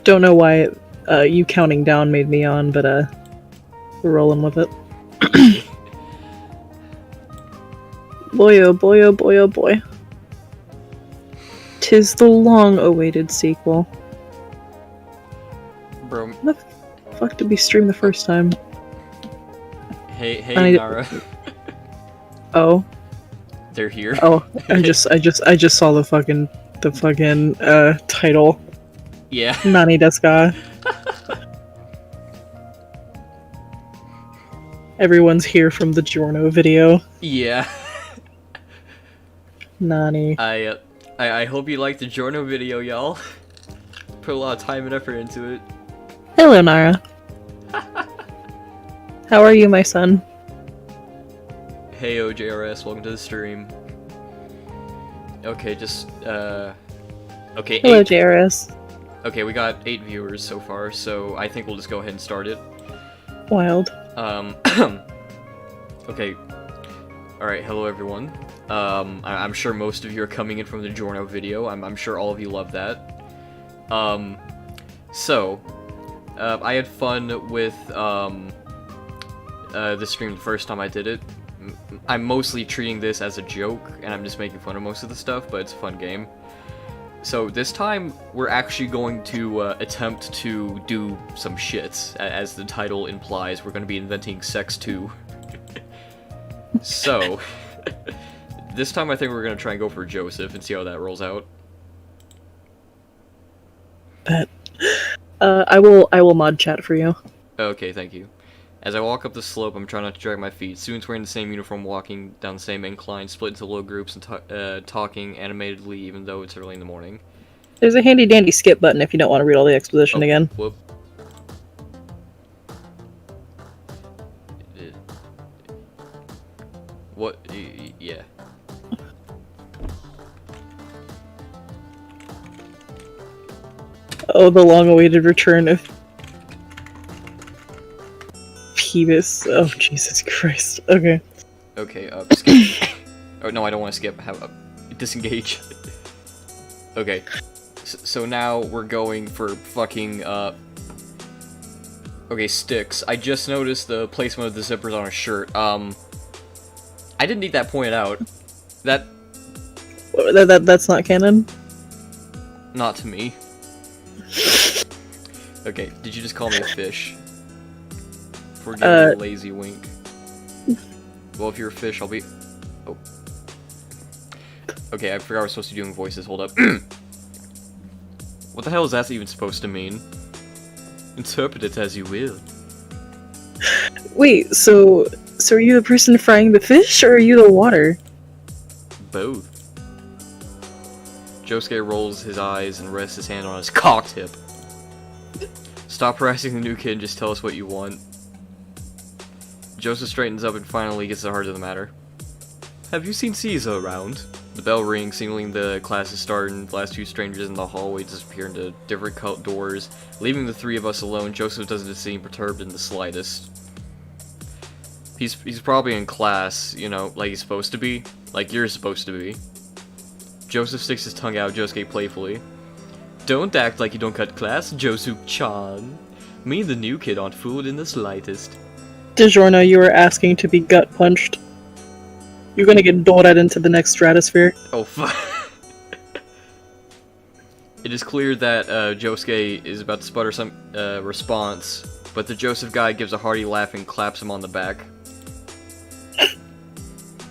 Don't know why you counting down made me on, but we're rolling with it. Boy oh boy oh boy oh boy. 'Tis the long-awaited sequel. Bro. What the fuck did we stream the first time? Hey, Nara. Oh. They're here. Oh, I just saw the fucking title. Yeah. Nani desu ka? Everyone's here from the Giorno video. Yeah. Nani. I hope you liked the Giorno video, y'all. Put a lot of time and effort into it. Hello, Nara. How are you, my son? Hey, OJRS, welcome to the stream. Okay, just, okay, Hello, JRS. Okay, we got 8 viewers so far, so I think we'll just go ahead and start it. Wild. Okay. Alright, hello everyone. I'm sure most of you are coming in from the Giorno video. I'm sure all of you love that. I had fun with, the stream the first time I did it. I'm mostly treating this as a joke, and I'm just making fun of most of the stuff, but it's a fun game. So this time, we're actually going to attempt to do some shit. As the title implies, we're going to be inventing sex too. So, this time I think we're going to try and go for Joseph and see how that rolls out. Bet. I will mod chat for you. Okay, thank you. As I walk up the slope, I'm trying not to drag my feet. Students wearing the same uniform walking down the same incline, split into little groups and talking animatedly even though it's early in the morning. There's a handy dandy skip button if you don't want to read all the exposition again. Whoop. What? Yeah. Oh, the long-awaited return of Peevis. Oh, Jesus Christ. Okay. Okay, skip. Oh, no, I don't want to skip. Disengage. Okay. So now we're going for fucking, okay, sticks. I just noticed the placement of the zippers on a shirt. I didn't need that pointed out. That's not canon? Not to me. Okay, did you just call me a fish? For giving a lazy wink. Well, if you're a fish, I'll be... Oh. Okay, I forgot we're supposed to be doing voices. Hold up. What the hell is that even supposed to mean? Interpret it as you will. Wait, so are you the person frying the fish, or are you the water? Both. Josuke rolls his eyes and rests his hand on his cock tip. Stop harassing the new kid and just tell us what you want. Joseph straightens up and finally gets to the heart of the matter. Have you seen Caesar around? The bell rings, signaling the class is starting. The last 2 strangers in the hallway disappear into different doors, leaving the 3 of us alone. Joseph doesn't seem perturbed in the slightest. He's probably in class, you know, like he's supposed to be. Like you're supposed to be. Joseph sticks his tongue out, Josuke playfully. Don't act like you don't cut class, Josu-chan. Me and the new kid aren't fooled in the slightest. DiGiorno, you were asking to be gut-punched. You're gonna get dored into the next stratosphere. Oh, fuck. It is clear that Josuke is about to sputter some response, but the Joseph guy gives a hearty laugh and claps him on the back.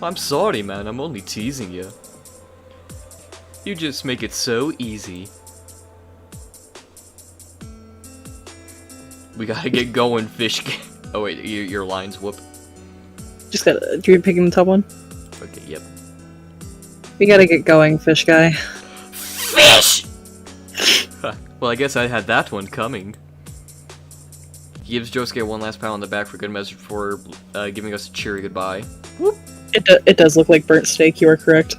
I'm sorry, man. I'm only teasing you. You just make it so easy. We gotta get going, fish. Oh wait, your lines, whoop. Just gotta... Do you picking the top one? Okay, yep. We gotta get going, fish guy. Fish! Well, I guess I had that one coming. He gives Josuke one last pat on the back for good measure before giving us a cheery goodbye. Whoop! It does look like burnt steak, you are correct.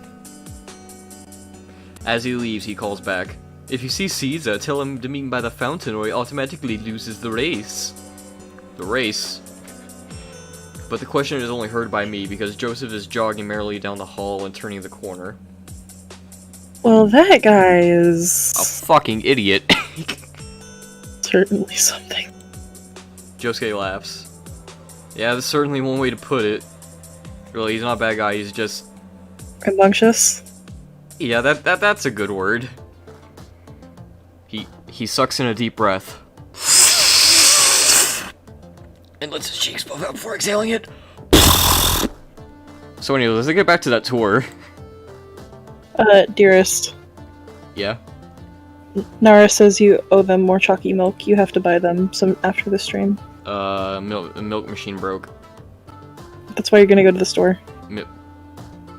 As he leaves, he calls back. If you see Caesar, tell him to meet him by the fountain or he automatically loses the race. The race? but the question is only heard by me because Joseph is jogging merrily down the hall and turning the corner. Well, that guy is... A fucking idiot. certainly something. Josuke laughs. Yeah, that's certainly one way to put it. Really, he's not a bad guy, he's just... rambunctious? Yeah, that's a good word. He sucks in a deep breath. And lets his cheeks puff out before exhaling it. So anyway, let's get back to that tour. Dearest. Yeah? Nara says you owe them more chalky milk. You have to buy them some after the stream. Milk machine broke. That's why you're gonna go to the store.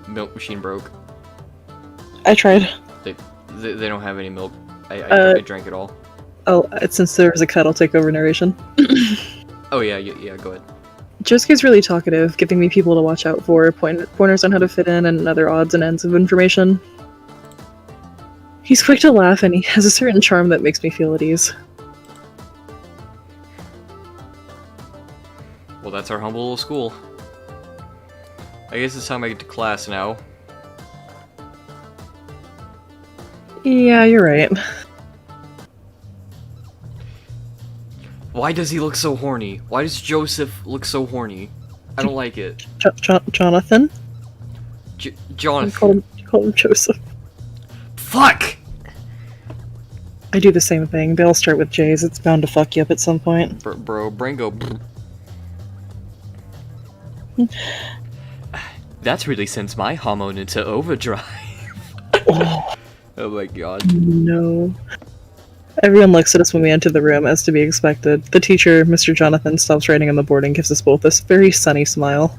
Milk machine broke. I tried. They don't have any milk. I drank it all. Oh, since there was a cut, I'll take over narration. Oh yeah, go ahead. Josuke's really talkative, giving me people to watch out for, pointers on how to fit in, and other odds and ends of information. He's quick to laugh, and he has a certain charm that makes me feel at ease. Well, that's our humble little school. I guess it's time I get to class now. Yeah, you're right. Why does he look so horny? Why does Joseph look so horny? I don't like it. Jonathan? Jonathan. Call him Joseph. Fuck! I do the same thing. They all start with J's. It's bound to fuck you up at some point. Bro, brain go... That's really sends my hormone into overdrive. Oh. Oh my god. No. Everyone looks at us when we enter the room, as to be expected. The teacher, Mr. Jonathan, stops writing on the board and gives us both this very sunny smile.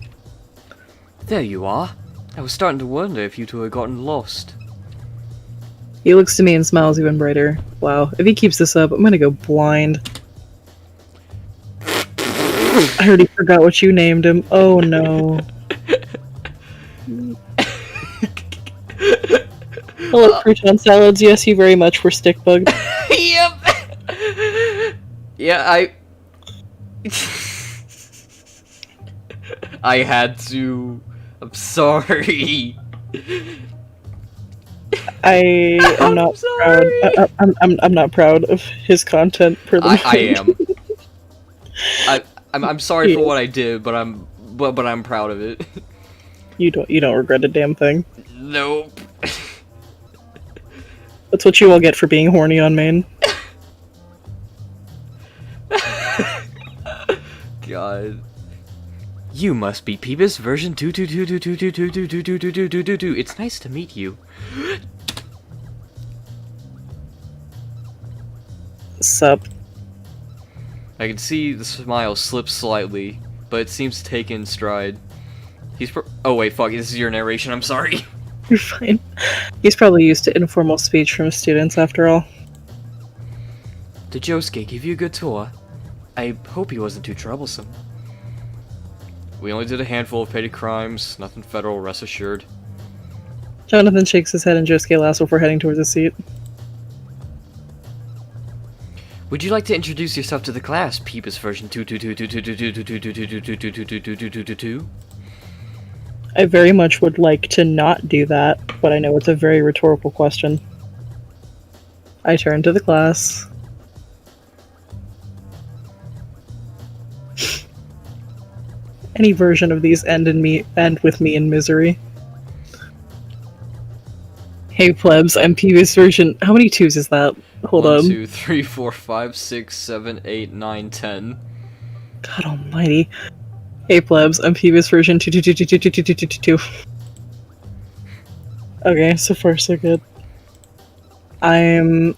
There you are. I was starting to wonder if you two had gotten lost. He looks to me and smiles even brighter. Wow, if he keeps this up, I'm gonna go blind. I already forgot what you named him. Oh no. Hello, crouton salads. Yes, you very much were stick bugged. Yep. Yeah, I had to. I'm sorry. I am not proud. I'm not proud of his content. I am. I'm sorry for what I did, but I'm proud of it. You don't regret a damn thing. Nope. That's what you all get for being horny on main. God. You must be Peebus version 222222222222222. It's nice to meet you. Sup? I can see the smile slip slightly, but it seems to take in stride. Oh wait, fuck, this is your narration, I'm sorry. You're fine. He's probably used to informal speech from students, after all. Did Josuke give you a good tour? I hope he wasn't too troublesome. We only did a handful of petty crimes, nothing federal, rest assured. Jonathan shakes his head and Josuke laughs before heading towards his seat. Would you like to introduce yourself to the class, Peebus version 2222222222222222222? I very much would like to not do that, but I know it's a very rhetorical question. I turn to the class. Any version of these end with me in misery. Hey plebs, I'm Peebus version. How many twos is that? Hold on. 1, 2, 3, 4, 5, 6, 7, 8, 9, 10. God almighty. Hey plebs, I'm Peebus version 222222222. Okay, so far so good. I'm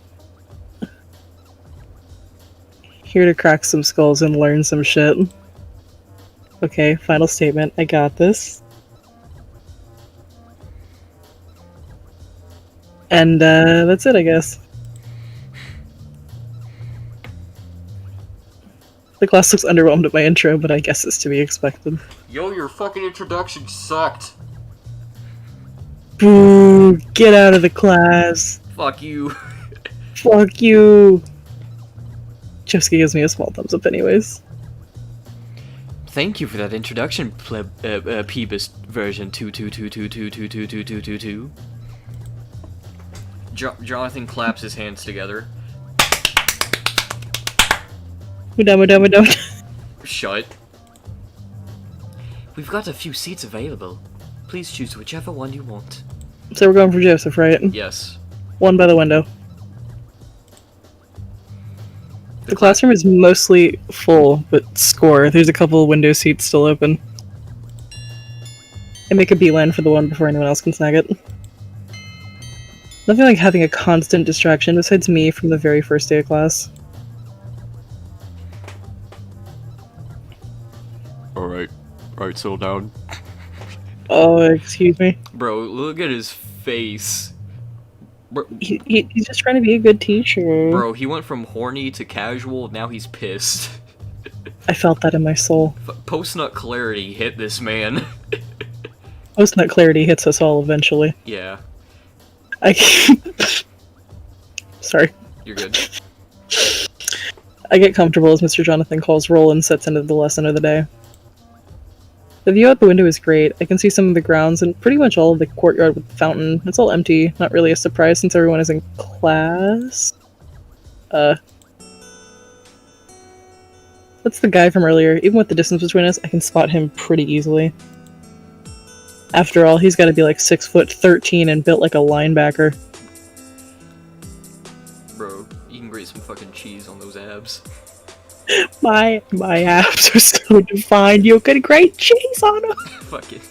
here to crack some skulls and learn some shit. Okay, final statement. I got this. And that's it, I guess. The class looks underwhelmed at my intro, but I guess it's to be expected. Yo, your fucking introduction sucked. Boo! Get out of the class! Fuck you. Fuck you! Josuke gives me a small thumbs up anyways. Thank you for that introduction, Peebus version 22222222222. Jonathan claps his hands together. We're done. Shut. We've got a few seats available. Please choose whichever one you want. So we're going for Joseph, right? Yes. One by the window. The classroom is mostly full, but score. There's a couple of window seats still open. And make a beeline for the one before anyone else can snag it. Nothing like having a constant distraction besides me from the very first day of class. Alright, settle down. Oh, excuse me. Bro, look at his face. Bro, he's just trying to be a good teacher. Bro, he went from horny to casual, now he's pissed. I felt that in my soul. Post-nut clarity hit this man. Post-nut clarity hits us all eventually. Yeah. Sorry. You're good. I get comfortable as Mr. Jonathan calls roll and sets into the lesson of the day. The view out the window is great. I can see some of the grounds and pretty much all of the courtyard with the fountain. It's all empty. Not really a surprise since everyone is in class. That's the guy from earlier. Even with the distance between us, I can spot him pretty easily. After all, he's gotta be like 6'13" and built like a linebacker. Bro, you can grate some fucking cheese on those abs. My abs are so defined, you could grate cheese on them! Fuck it.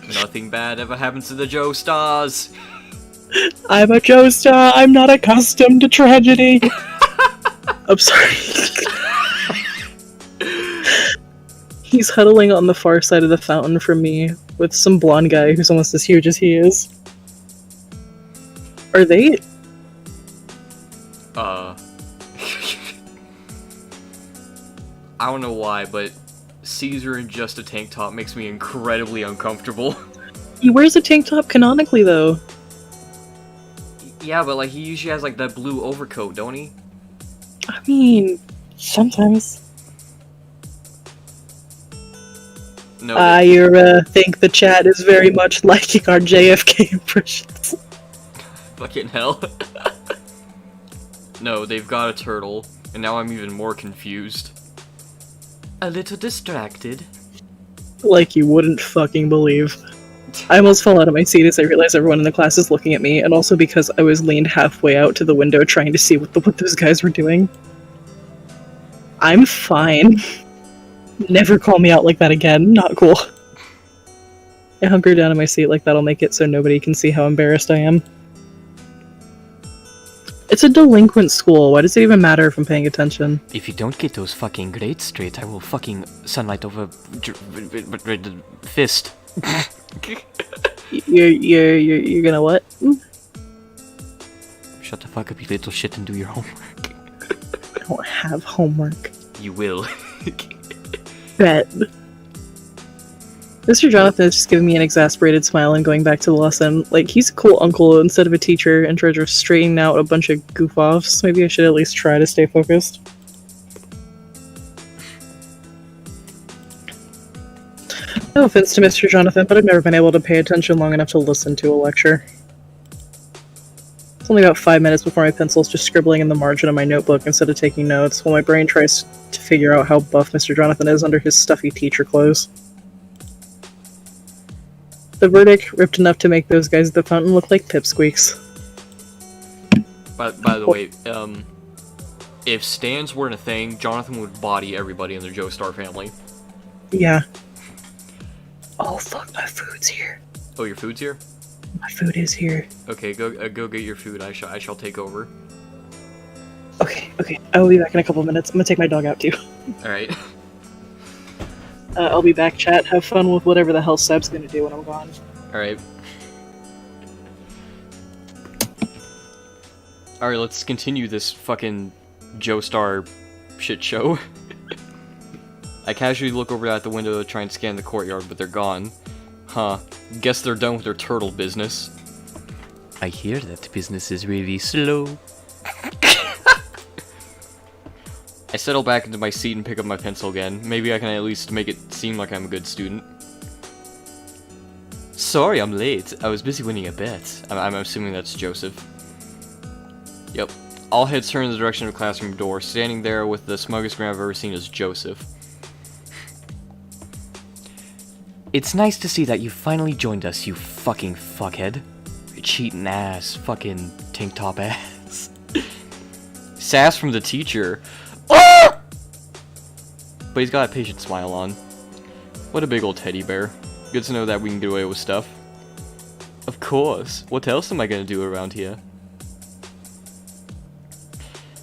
Nothing bad ever happens to the Joestars. I'm a Joestar, I'm not accustomed to tragedy! I'm sorry. He's huddling on the far side of the fountain from me, with some blonde guy who's almost as huge as he is. Are they... I don't know why, but Caesar in just a tank top makes me incredibly uncomfortable. He wears a tank top canonically, though. Yeah, but like he usually has like that blue overcoat, don't he? I mean, sometimes. No. I think the chat is very much liking our JFK impressions. Fucking hell. No, they've got a turtle, and now I'm even more confused. A little distracted. Like you wouldn't fucking believe. I almost fell out of my seat as I realized everyone in the class is looking at me, and also because I was leaned halfway out to the window trying to see what those guys were doing. I'm fine. Never call me out like that again. Not cool. I hunker down in my seat like that'll make it so nobody can see how embarrassed I am. It's a delinquent school. Why does it even matter if I'm paying attention? If you don't get those fucking grades straight, I will fucking sunlight over fist. You're gonna what? Shut the fuck up, you little shit, and do your homework. I don't have homework. You will. Bet. Mr. Jonathan is just giving me an exasperated smile and going back to the lesson. Like, he's a cool uncle instead of a teacher in charge of straightening out a bunch of goof-offs. Maybe I should at least try to stay focused. No offense to Mr. Jonathan, but I've never been able to pay attention long enough to listen to a lecture. It's only about 5 minutes before my pencil's just scribbling in the margin of my notebook instead of taking notes, while my brain tries to figure out how buff Mr. Jonathan is under his stuffy teacher clothes. The verdict ripped enough to make those guys at the fountain look like pipsqueaks. By the way, if stands weren't a thing, Jonathan would body everybody in the Joestar family. Yeah. Oh fuck, my food's here. Oh, your food's here? My food is here. Okay, go get your food. I shall take over. Okay. I will be back in a couple of minutes. I'm gonna take my dog out too. Alright. I'll be back, chat. Have fun with whatever the hell Seb's gonna do when I'm gone. Alright. Alright, let's continue this fucking Joestar shit show. I casually look over at the window to try and scan the courtyard, but they're gone. Huh. Guess they're done with their turtle business. I hear that business is really slow. I settle back into my seat and pick up my pencil again. Maybe I can at least make it seem like I'm a good student. Sorry, I'm late. I was busy winning a bet. I'm assuming that's Joseph. Yep. All heads turn in the direction of the classroom door. Standing there with the smuggest grin I've ever seen is Joseph. It's nice to see that you finally joined us, you fucking fuckhead. You cheating ass, fucking tank top ass. Sass from the teacher. Ah! But he's got a patient smile on. What a big old teddy bear. Good to know that we can get away with stuff. Of course. What else am I gonna do around here?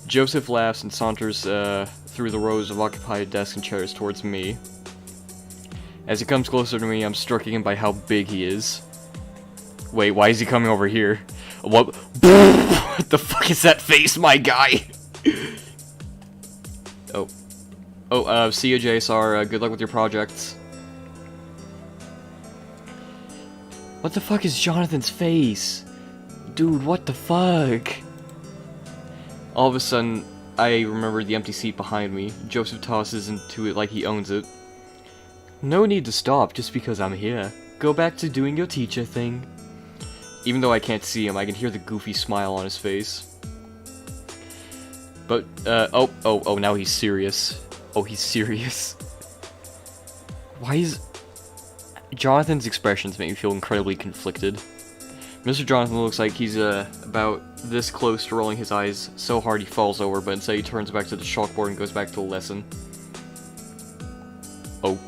Joseph laughs and saunters through the rows of occupied desks and chairs towards me. As he comes closer to me, I'm struck again by how big he is. Wait, why is he coming over here? What? What the fuck is that face, my guy? See you, Joestar. Good luck with your projects. What the fuck is Jonathan's face? Dude, what the fuck? All of a sudden, I remember the empty seat behind me. Joseph tosses into it like he owns it. No need to stop just because I'm here. Go back to doing your teacher thing. Even though I can't see him, I can hear the goofy smile on his face. But, oh, now he's serious. Oh, he's serious. Why is... Jonathan's expressions make me feel incredibly conflicted. Mr. Jonathan looks like he's, about this close to rolling his eyes so hard he falls over, but instead he turns back to the chalkboard and goes back to the lesson. Oh.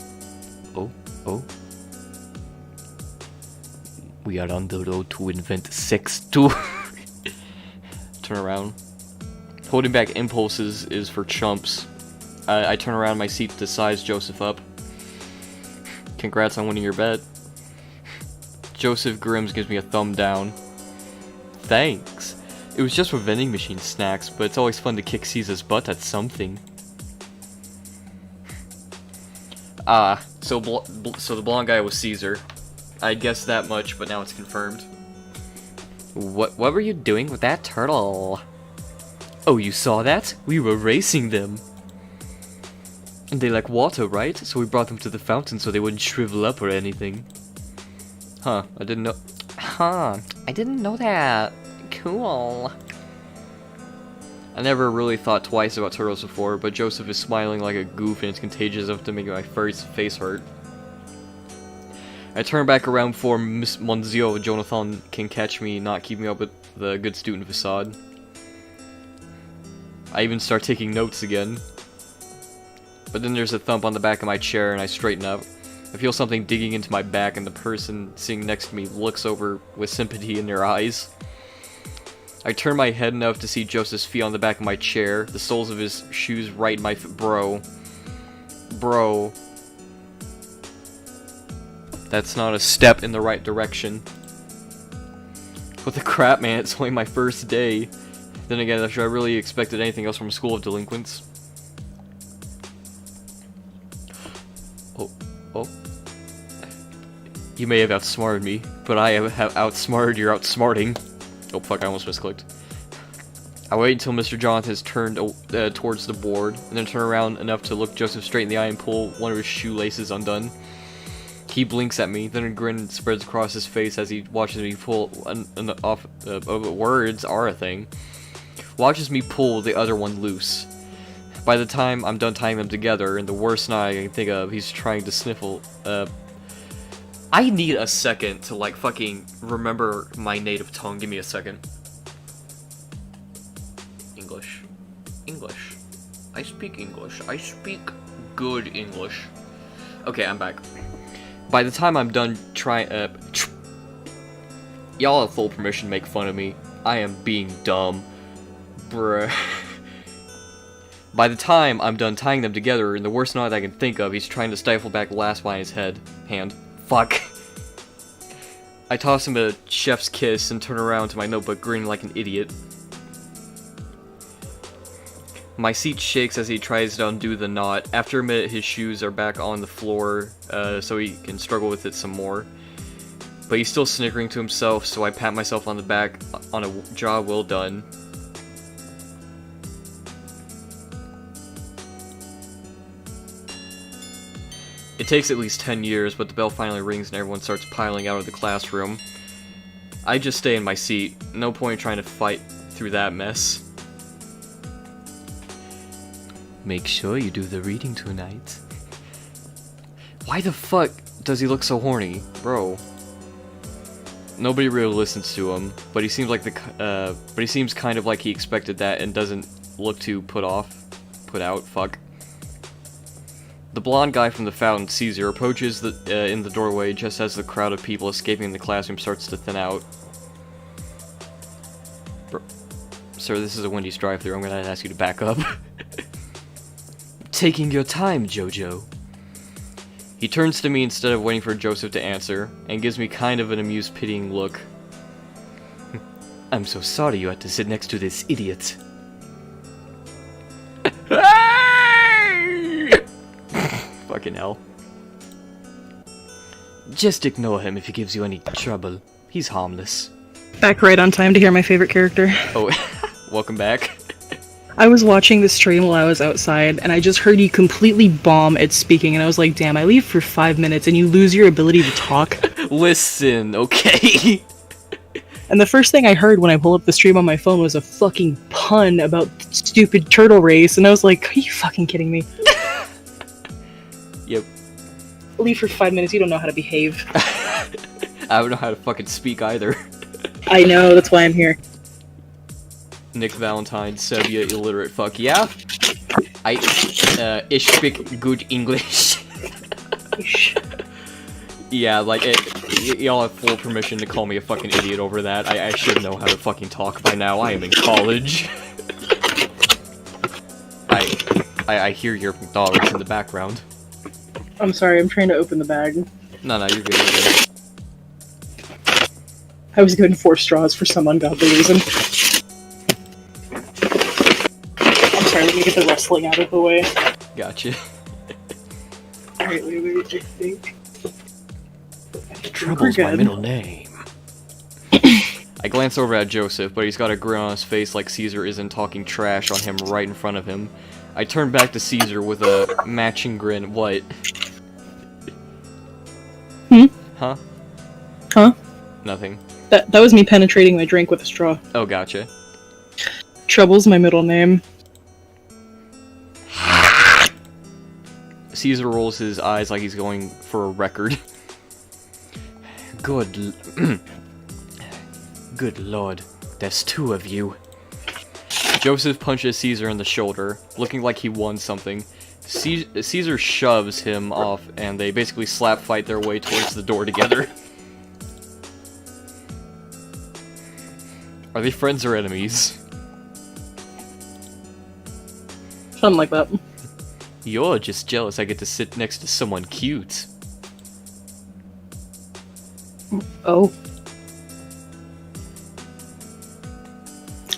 We are on the road to invent sex too. Turn around. Holding back impulses is for chumps. I turn around in my seat to size Joseph up. Congrats on winning your bet. Joseph Grims gives me a thumb down. Thanks. It was just for vending machine snacks, but it's always fun to kick Caesar's butt at something. So the blonde guy was Caesar. I guessed that much, but now it's confirmed. What were you doing with that turtle? Oh, you saw that? We were racing them. And they like water, right? So we brought them to the fountain so they wouldn't shrivel up or anything. Huh, I didn't know. Huh, I didn't know that. Cool. I never really thought twice about turtles before, but Joseph is smiling like a goof and it's contagious enough to make my face hurt. I turn back around before Monsieur Jonathan can catch me not keeping up with the good student facade. I even start taking notes again. But then there's a thump on the back of my chair and I straighten up. I feel something digging into my back and the person sitting next to me looks over with sympathy in their eyes. I turn my head enough to see Joseph's feet on the back of my chair, the soles of his shoes right in my bro. That's not a step in the right direction. What the crap, man, it's only my first day. Then again, should I really expected anything else from a school of delinquents? Oh. You may have outsmarted me, but I have outsmarted your outsmarting. Oh fuck, I almost misclicked. I wait until Mr. Jonathan has turned towards the board, and then turn around enough to look Joseph straight in the eye and pull one of his shoelaces undone. He blinks at me, then a grin spreads across his face as he watches me pull words are a thing. Watches me pull the other one loose. By the time I'm done tying them together, and the worst night I can think of, he's trying to sniffle. I need a second to like fucking remember my native tongue. Give me a second. English. I speak English. I speak good English. Okay, I'm back. By the time I'm done trying, y'all have full permission to make fun of me. I am being dumb. Bruh. By the time I'm done tying them together, in the worst knot I can think of, he's trying to stifle back the last by his hand. Fuck. I toss him a chef's kiss and turn around to my notebook, grinning like an idiot. My seat shakes as he tries to undo the knot. After a minute, his shoes are back on the floor, so he can struggle with it some more. But he's still snickering to himself, so I pat myself on the back on a job well done. It takes at least 10 years, but the bell finally rings and everyone starts piling out of the classroom. I just stay in my seat. No point in trying to fight through that mess. Make sure you do the reading tonight. Why the fuck does he look so horny? Bro. Nobody really listens to him, but he seems like but he seems kind of like he expected that and doesn't look too put out, fuck. The blonde guy from the fountain, Caesar, approaches in the doorway just as the crowd of people escaping the classroom starts to thin out. Sir, this is a Wendy's drive-thru. I'm gonna ask you to back up. Taking your time, Jojo. He turns to me instead of waiting for Joseph to answer, and gives me kind of an amused, pitying look. I'm so sorry you had to sit next to this idiot. Fucking hell. Just ignore him if he gives you any trouble. He's harmless. Back right on time to hear my favorite character. Oh, welcome back. I was watching the stream while I was outside, and I just heard you completely bomb at speaking, and I was like, damn, I leave for 5 minutes and you lose your ability to talk? Listen, okay? And the first thing I heard when I pulled up the stream on my phone was a fucking pun about stupid turtle race, and I was like, are you fucking kidding me? Yep. Leave for 5 minutes, you don't know how to behave. I don't know how to fucking speak either. I know, that's why I'm here. Nick Valentine, Serbia illiterate fuck, yeah? Ich speak good English. Yeah, like, y'all have full permission to call me a fucking idiot over that. I should know how to fucking talk by now. I am in college. I hear your McDonald's in the background. I'm sorry, I'm trying to open the bag. No, you're good, you're good. I was given 4 straws for some ungodly reason. I'm sorry, let me get the wrestling out of the way. Gotcha. Alright, wait, I think... Trouble's my middle name. I glance over at Joseph, but he's got a grin on his face like Caesar isn't talking trash on him right in front of him. I turn back to Caesar with a matching grin. What? Huh? Huh? Nothing. That was me penetrating my drink with a straw. Oh, gotcha. Trouble's my middle name. Caesar rolls his eyes like he's going for a record. Good lord, there's 2 of you. Joseph punches Caesar in the shoulder, looking like he won something. Caesar shoves him off, and they basically slap fight their way towards the door together. Are they friends or enemies? Something like that. You're just jealous I get to sit next to someone cute. Oh.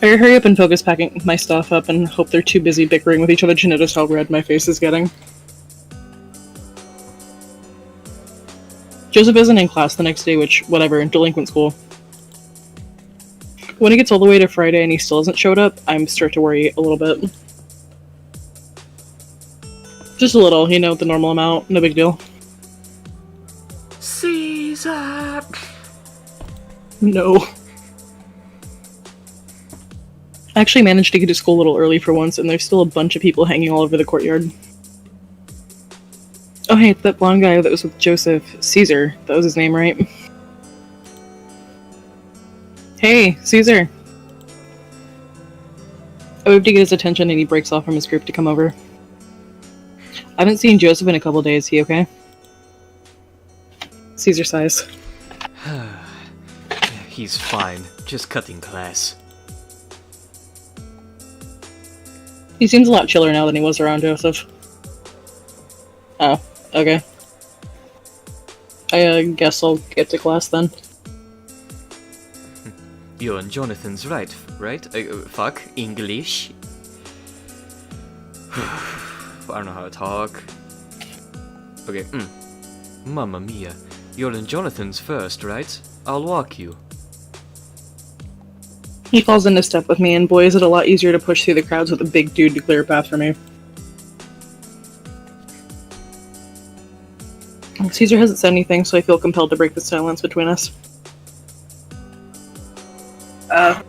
I hurry up and focus packing my stuff up and hope they're too busy bickering with each other to notice how red my face is getting. Joseph isn't in class the next day, which, whatever, delinquent school. When it gets all the way to Friday and he still hasn't showed up, I'm start to worry a little bit. Just a little, you know, the normal amount, no big deal. Caesar! No. I actually managed to get to school a little early for once, and there's still a bunch of people hanging all over the courtyard. Oh hey, it's that blonde guy that was with Joseph. Caesar. That was his name, right? Hey, Caesar! I wave to get his attention and he breaks off from his group to come over. I haven't seen Joseph in a couple days. He okay? Caesar sighs. He's fine. Just cutting class. He seems a lot chiller now than he was around Joseph. Oh, okay. I guess I'll get to class then. You're in Jonathan's right? Fuck. English? I don't know how to talk. Okay, Mamma mia. You're in Jonathan's first, right? I'll walk you. He falls into step with me, and boy is it a lot easier to push through the crowds with a big dude to clear a path for me. Caesar hasn't said anything, so I feel compelled to break the silence between us.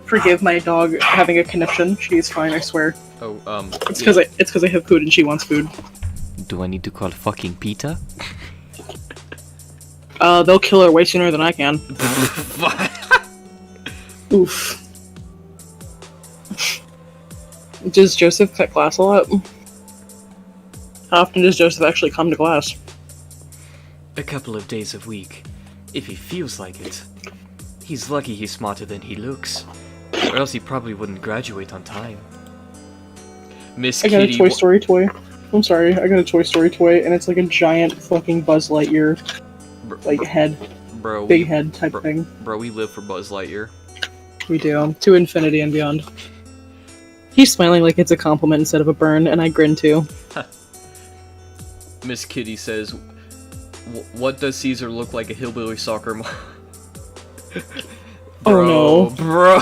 Forgive my dog having a conniption. She's fine, I swear. Oh, It's because I have food and she wants food. Do I need to call fucking PETA? They'll kill her way sooner than I can. Oof. Does Joseph cut class a lot? How often does Joseph actually come to class? A couple of days a week, if he feels like it. He's lucky he's smarter than he looks, or else he probably wouldn't graduate on time. Miss I got Kitty. a Toy Story toy. I'm sorry, I got a Toy Story toy, and it's like a giant fucking Buzz Lightyear, like head, big head type thing. Bro, we live for Buzz Lightyear. We do, to infinity and beyond. He's smiling like it's a compliment instead of a burn, and I grin too. Miss Kitty says, "What does Caesar look like? A hillbilly soccer mom?" Oh no, bro!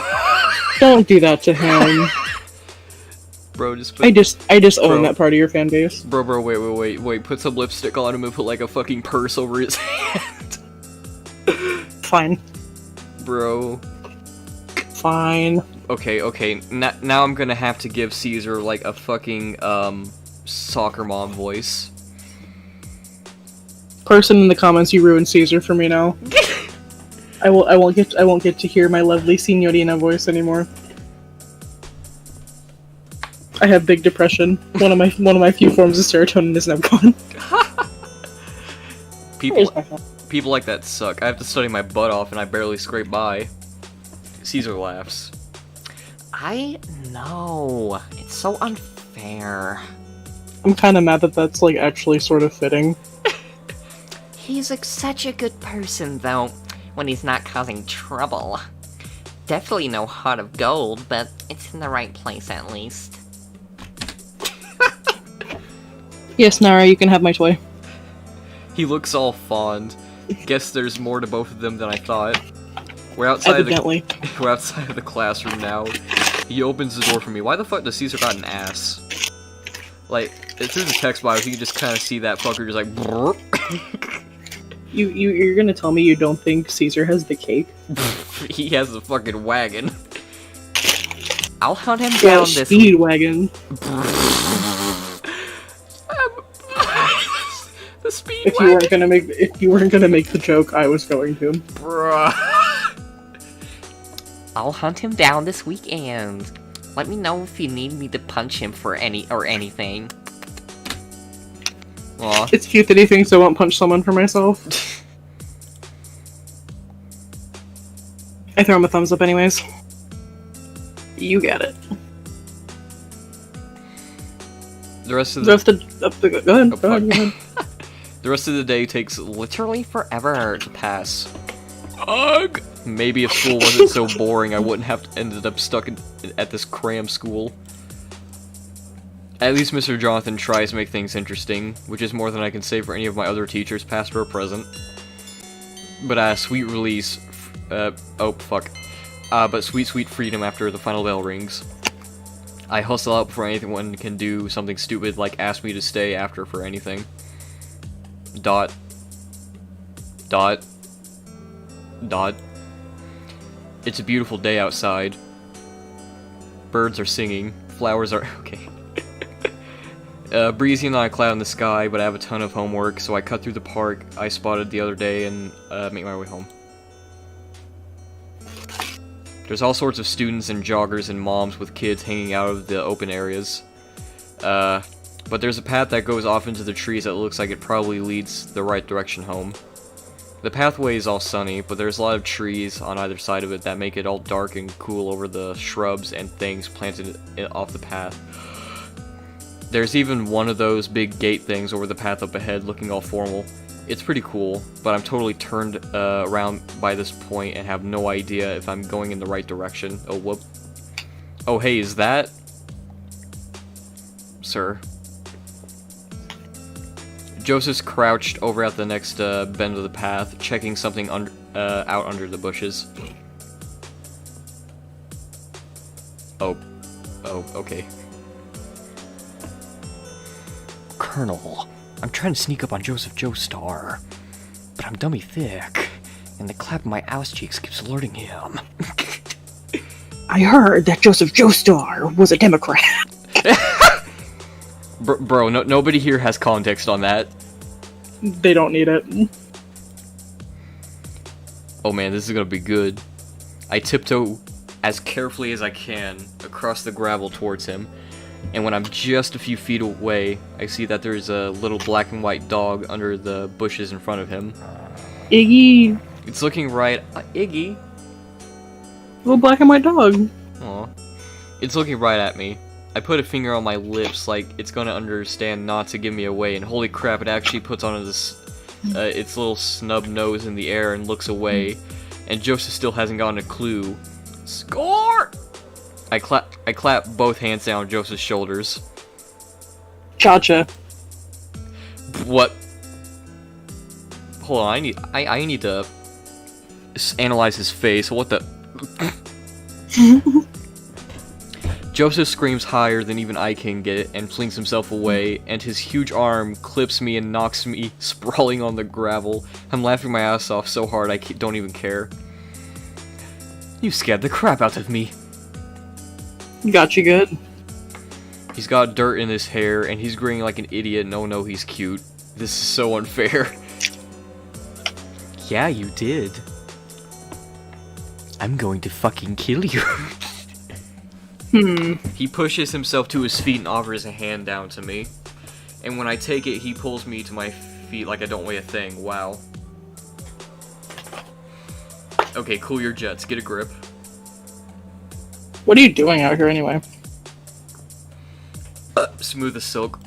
Don't do that to him. Bro, just I just own that part of your fan base. Bro, wait. Put some lipstick on him and put like a fucking purse over his hand. Fine. Bro. Fine. Okay. Now I'm gonna have to give Caesar like a fucking soccer mom voice. Person in the comments, you ruined Caesar for me now. I won't get to hear my lovely Signorina voice anymore. I have big depression. One of my few forms of serotonin is now gone. People like that suck. I have to study my butt off and I barely scrape by. Caesar laughs. I know. It's so unfair. I'm kind of mad that that's like actually sort of fitting. He's like such a good person though, when he's not causing trouble. Definitely no heart of gold, but it's in the right place at least. Yes, Nara, you can have my toy. He looks all fond. Guess there's more to both of them than I thought. We're outside Evidently. We're outside of the classroom now. He opens the door for me. Why the fuck does Caesar got an ass? Like, through the text box, you can just kind of see that fucker just like. Brrr. You're gonna tell me you don't think Caesar has the cake? He has a fucking wagon. I'll hunt him down this speed wagon. The speed If wagon. you weren't gonna make the joke, I was going to. Bruh. I'll hunt him down this weekend. Let me know if you need me to punch him for anything. Aw. It's cute that he thinks I won't punch someone for myself. I throw him a thumbs up anyways. You get it. The rest of Go ahead. Oh, Go ahead. The rest of the day takes literally forever. to pass. Ugh! Maybe if school wasn't so boring, I wouldn't have ended up stuck at this cram school. At least Mr. Jonathan tries to make things interesting, which is more than I can say for any of my other teachers, past or present. But sweet release. Oh fuck. But sweet freedom after the final bell rings. I hustle out before anyone can do something stupid like ask me to stay after for anything. Dot. It's a beautiful day outside. Birds are singing. Flowers are... okay. Breezy and not a cloud in the sky, but I have a ton of homework, so I cut through the park I spotted the other day and make my way home. There's all sorts of students and joggers and moms with kids hanging out of the open areas. But there's a path that goes off into the trees that looks like it probably leads the right direction home. The pathway is all sunny, but there's a lot of trees on either side of it that make it all dark and cool over the shrubs and things planted off the path. There's even one of those big gate things over the path up ahead looking all formal. It's pretty cool, but I'm totally turned around by this point and have no idea if I'm going in the right direction. Oh, whoop. Oh, hey, is that... Sir. Joseph's crouched over at the next bend of the path, checking something out under the bushes. Oh, okay. Colonel, I'm trying to sneak up on Joseph Joestar. but I'm dummy thick, and the clap of my ass cheeks keeps alerting him. I heard that Joseph Joestar was a Democrat. Bro, nobody here has context on that. They don't need it. Oh man, this is gonna be good. I tiptoe as carefully as I can across the gravel towards him, and when I'm just a few feet away, I see that there's a little black and white dog under the bushes in front of him. Iggy. It's looking right... Iggy? Little black and white dog. Aw. It's looking right at me. I put a finger on my lips like it's gonna understand not to give me away, and holy crap, it actually puts on this, its little snub nose in the air and looks away, and Joseph still hasn't gotten a clue. Score! I clap both hands down Joseph's shoulders. Gotcha. What? Hold on, I need to analyze his face. What the? Joseph screams higher than even I can get and flings himself away, and his huge arm clips me and knocks me sprawling on the gravel. I'm laughing my ass off so hard I don't even care. You scared the crap out of me. Got you good. He's got dirt in his hair, and he's grinning like an idiot. No, he's cute. This is so unfair. Yeah, you did. I'm going to fucking kill you. He pushes himself to his feet and offers a hand down to me. And when I take it, he pulls me to my feet like I don't weigh a thing. Wow. Okay, cool your jets. Get a grip. What are you doing out here anyway? Smooth as silk.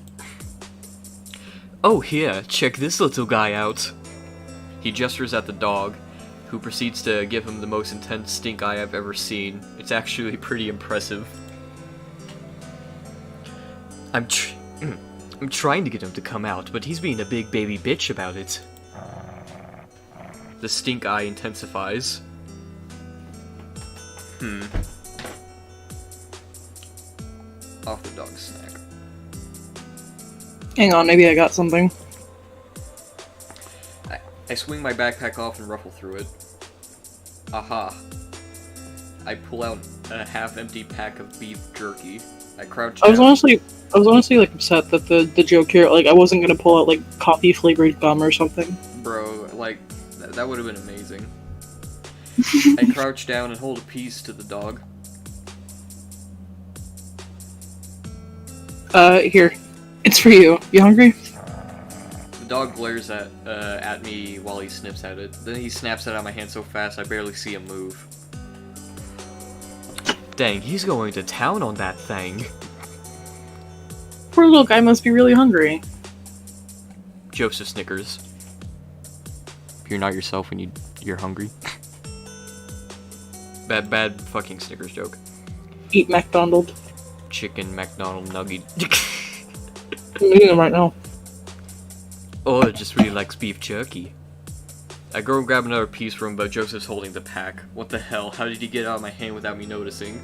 Oh, here, check this little guy out. He gestures at the dog, who proceeds to give him the most intense stink eye I've ever seen. It's actually pretty impressive. I'm trying to get him to come out, but he's being a big baby bitch about it. The stink eye intensifies. Off the dog's snack. Hang on, maybe I got something. I swing my backpack off and ruffle through it. Aha. I pull out a half-empty pack of beef jerky. I crouch down. I was honestly like upset that the joke here, like I wasn't gonna pull out like coffee flavored gum or something. Bro, like that would have been amazing. I crouch down and hold a piece to the dog. Here. It's for you. You hungry? The dog glares at me while he sniffs at it. Then he snaps it out of my hand so fast I barely see him move. Dang, he's going to town on that thing. Poor little guy must be really hungry. Joseph snickers. You're not yourself when you're hungry. Bad fucking Snickers joke. Eat McDonald's. Chicken McDonald nugget. I'm eating them right now. Oh, it just really likes beef jerky. I go and grab another piece from him, but Joseph's holding the pack. What the hell? How did he get it out of my hand without me noticing?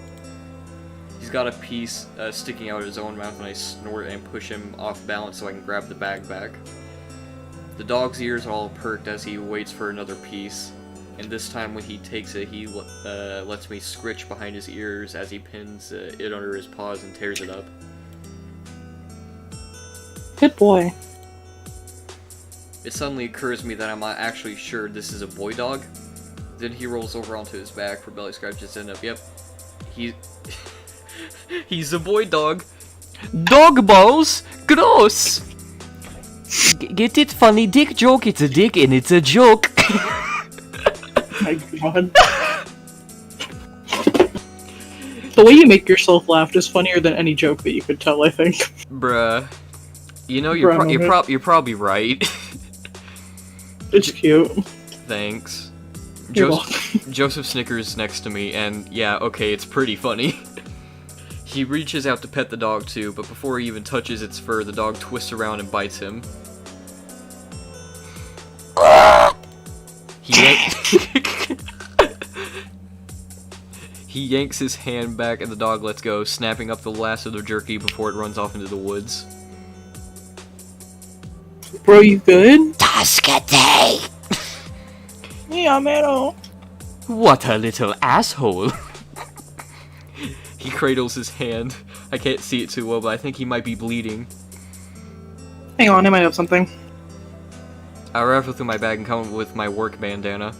He's got a piece sticking out of his own mouth, and I snort and push him off balance so I can grab the bag back. The dog's ears are all perked as he waits for another piece, and this time when he takes it, he lets me scritch behind his ears as he pins it under his paws and tears it up. Good boy. It suddenly occurs to me that I'm not actually sure this is a boy dog. Then he rolls over onto his back for belly scratches and up. Yep, he's a boy dog. Dog balls, gross. Get it? Funny dick joke. It's a dick and it's a joke. My god. The way you make yourself laugh is funnier than any joke that you could tell, I think. Bruh. You know, you're probably right. It's cute. Thanks. You're welcome. Joseph snickers next to me, and yeah, okay, it's pretty funny. He reaches out to pet the dog too, but before he even touches its fur, the dog twists around and bites him. He yanks his hand back and the dog lets go, snapping up the last of the jerky before it runs off into the woods. Bro, you good? Tascate! Amero. What a little asshole! He cradles his hand. I can't see it too well, but I think he might be bleeding. Hang on, I might have something. I rifle through my bag and come up with my work bandana.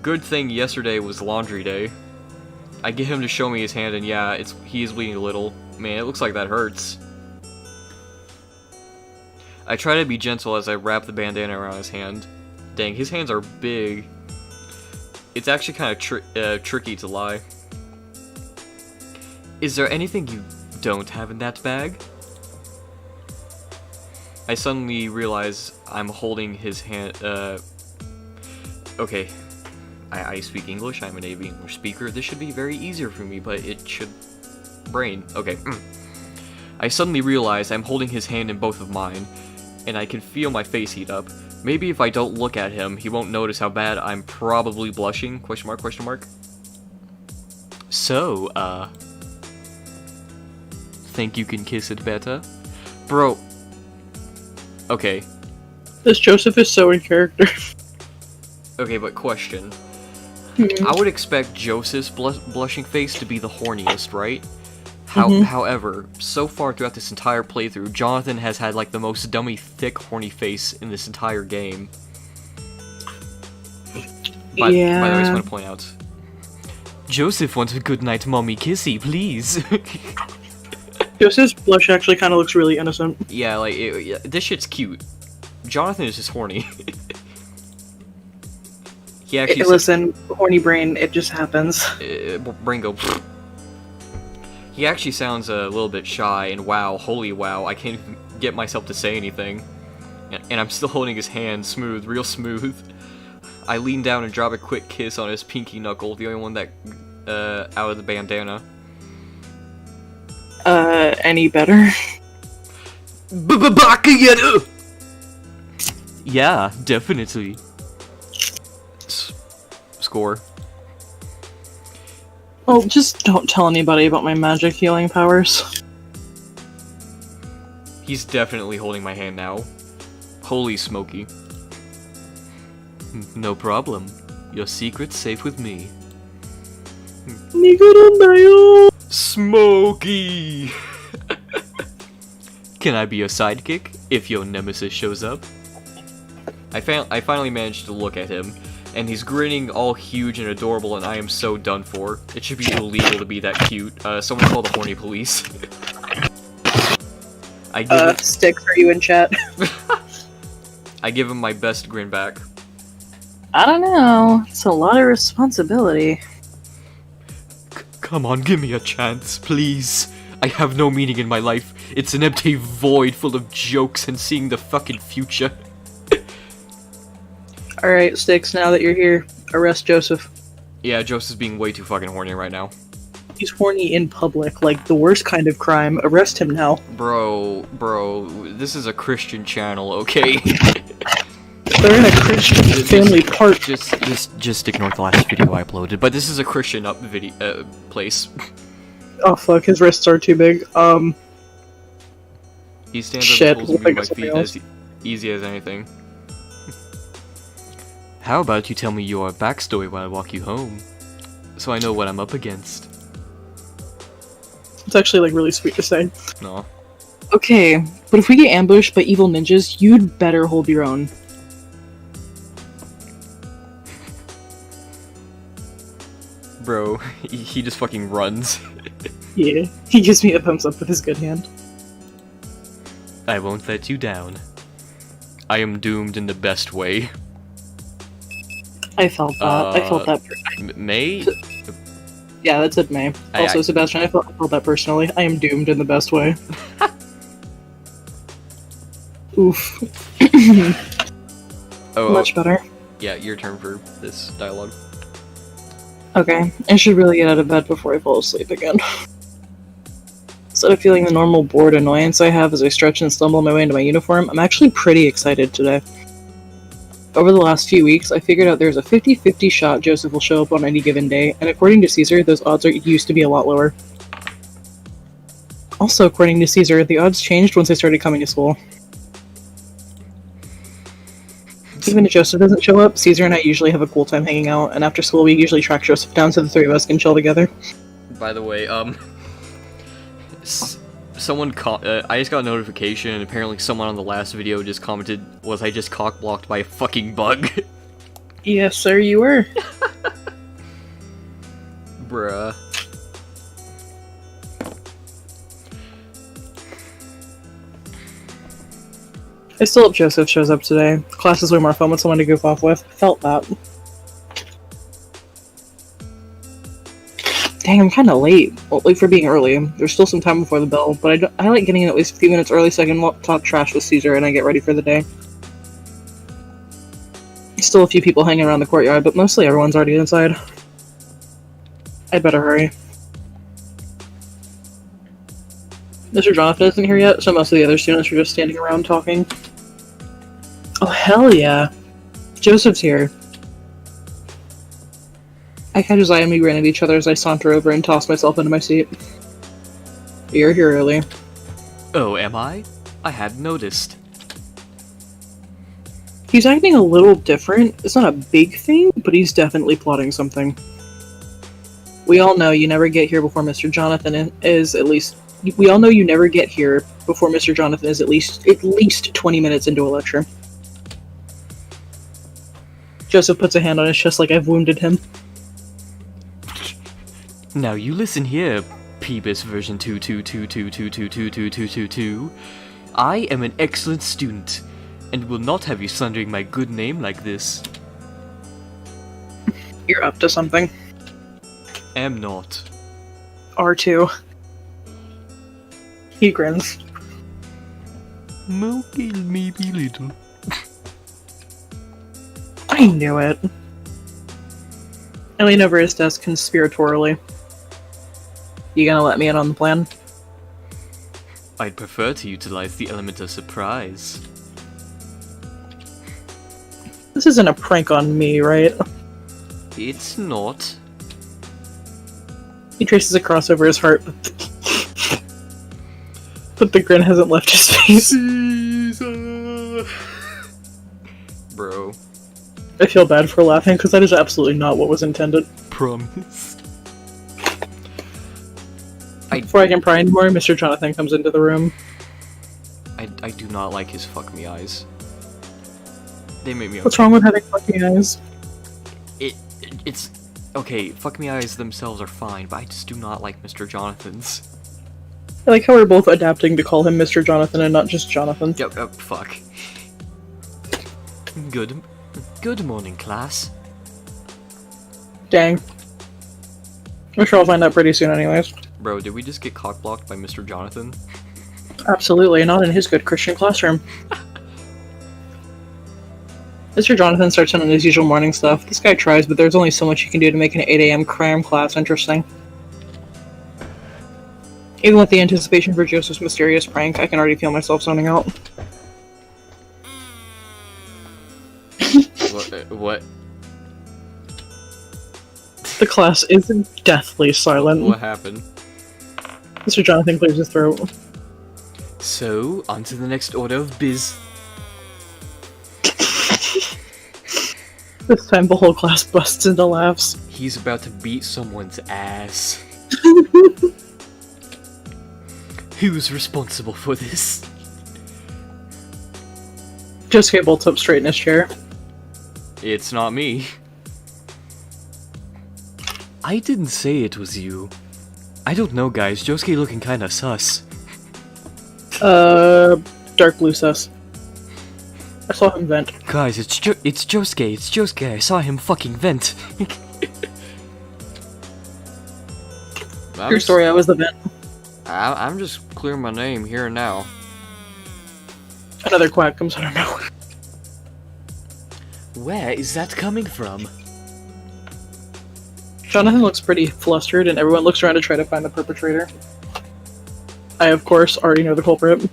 Good thing yesterday was laundry day. I get him to show me his hand, and yeah, he is bleeding a little. Man, it looks like that hurts. I try to be gentle as I wrap the bandana around his hand. Dang, his hands are big. It's actually kind of tricky to lie. Is there anything you don't have in that bag? I suddenly realize I'm holding his hand, okay. I speak English, I'm a native English speaker. This should be very easier for me, but it should... Brain. Okay. I suddenly realize I'm holding his hand in both of mine, and I can feel my face heat up. Maybe if I don't look at him, he won't notice how bad I'm probably blushing? Question mark, question mark. So, think you can kiss it better? Bro. Okay. This Joseph is so in character. Okay, but question. I would expect Joseph's blushing face to be the horniest, right? However, so far throughout this entire playthrough, Jonathan has had like the most dummy thick horny face in this entire game. By the way, I just want to point out, Joseph wants a goodnight mommy kissy, please. Joseph's blush actually kind of looks really innocent. Yeah, like, this shit's cute. Jonathan is just horny. He actually listen, horny brain, it just happens. Brain go. He actually sounds a little bit shy, and wow, holy wow, I can't even get myself to say anything. And I'm still holding his hand smooth, real smooth. I lean down and drop a quick kiss on his pinky knuckle, the only one that, out of the bandana. Any better? Yeah, definitely. Score. Oh, just don't tell anybody about my magic healing powers. He's definitely holding my hand now. Holy smoky. No problem. Your secret's safe with me. Smokey! Can I be your sidekick if your nemesis shows up? I finally managed to look at him, and he's grinning all huge and adorable, and I am so done for. It should be illegal to be that cute. Someone call the horny police. I give Sticks, are you in chat? I give him my best grin back. I don't know. It's a lot of responsibility. Come on, give me a chance, please. I have no meaning in my life. It's an empty void full of jokes and seeing the fucking future. Alright, Sticks, now that you're here, arrest Joseph. Yeah, Joseph's being way too fucking horny right now. He's horny in public, like the worst kind of crime. Arrest him now. Bro, this is a Christian channel, okay? They're in a Christian family park. Just ignore the last video I uploaded, but this is a Christian place. Oh fuck, his wrists are too big. He stands up and pulls me my feet as easy as anything. How about you tell me your backstory while I walk you home, so I know what I'm up against? It's actually like really sweet to say. No. Okay, but if we get ambushed by evil ninjas, you'd better hold your own. Bro, he just fucking runs. Yeah, he gives me a thumbs up with his good hand. I won't let you down. I am doomed in the best way. I felt that. I felt that. May? Yeah, that said May. Also, Sebastian, I felt that personally. I am doomed in the best way. Oof. Much better. Yeah, your turn for this dialogue. Okay, I should really get out of bed before I fall asleep again. Instead of feeling the normal bored annoyance I have as I stretch and stumble my way into my uniform, I'm actually pretty excited today. Over the last few weeks, I figured out there's a 50-50 shot Joseph will show up on any given day, and according to Caesar, those odds used to be a lot lower. Also, according to Caesar, the odds changed once I started coming to school. Even if Joseph doesn't show up, Caesar and I usually have a cool time hanging out, and after school we usually track Joseph down so the three of us can chill together. By the way, someone I just got a notification, and apparently someone on the last video just commented, was I just cock-blocked by a fucking bug? Yes, sir, you were. Bruh. I still hope Joseph shows up today. Class is way more fun with someone to goof off with. Felt that. Dang, I'm kinda late. Well, late for being early. There's still some time before the bell, but I like getting in at least a few minutes early so I can talk trash with Caesar and I get ready for the day. Still a few people hanging around the courtyard, but mostly everyone's already inside. I'd better hurry. Mr. Jonathan isn't here yet, so most of the other students are just standing around talking. Oh, hell yeah. Joseph's here. I catch his eye and we grin at each other as I saunter over and toss myself into my seat. You're here early. Oh, am I? I hadn't noticed. He's acting a little different. It's not a big thing, but he's definitely plotting something. We all know you never get here before Mr. Jonathan is at least... We all know you never get here before Mr. Jonathan is at least 20 minutes into a lecture. Joseph puts a hand on his chest like I've wounded him. Now you listen here, Peebus version 22222222222. I am an excellent student, and will not have you slandering my good name like this. You're up to something. Am not. R2. He grins. Maybe little. I knew it. I lean over his desk conspiratorially. You gonna let me in on the plan? I'd prefer to utilize the element of surprise. This isn't a prank on me, right? It's not. He traces a cross over his heart, but the grin hasn't left his face. Caesar! Bro. I feel bad for laughing, because that is absolutely not what was intended. Promise. Before I can pry anymore, Mr. Jonathan comes into the room. I do not like his fuck me eyes. They make me What's wrong with having fucking eyes? It's... Okay, fuck me eyes themselves are fine, but I just do not like Mr. Jonathan's. I like how we're both adapting to call him Mr. Jonathan and not just Jonathan. Yep, fuck. Good morning, class. Dang. I'm sure I'll find out pretty soon anyways. Bro, did we just get cock-blocked by Mr. Jonathan? Absolutely, not in his good Christian classroom. Mr. Jonathan starts on his usual morning stuff. This guy tries, but there's only so much you can do to make an 8 AM cram class interesting. Even with the anticipation for Joseph's mysterious prank, I can already feel myself zoning out. What? The class is deathly silent. What happened? Mr. Jonathan clears his throat. So, on to the next order of biz. This time the whole class busts into laughs. He's about to beat someone's ass. Who's responsible for this? Josuke bolts up straight in his chair. It's not me. I didn't say it was you. I don't know, guys. Josuke looking kinda sus. Dark blue sus. I saw him vent. Guys, it's Josuke. I saw him fucking vent. Your story, I was the vent. I'm just clearing my name here and now. Another quack comes out of nowhere. Where is that coming from? Jonathan looks pretty flustered, and everyone looks around to try to find the perpetrator. I, of course, already know the culprit.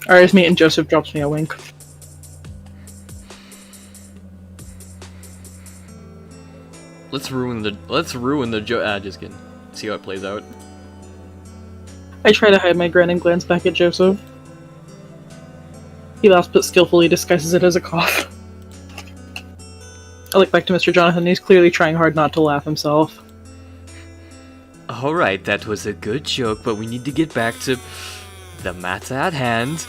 Eyes me and Joseph drops me a wink. Let's ruin the just kidding. See how it plays out. I try to hide my grin and glance back at Joseph. He laughs but skillfully disguises it as a cough. I look back to Mr. Jonathan, he's clearly trying hard not to laugh himself. Alright, that was a good joke, but we need to get back to the matter at hand.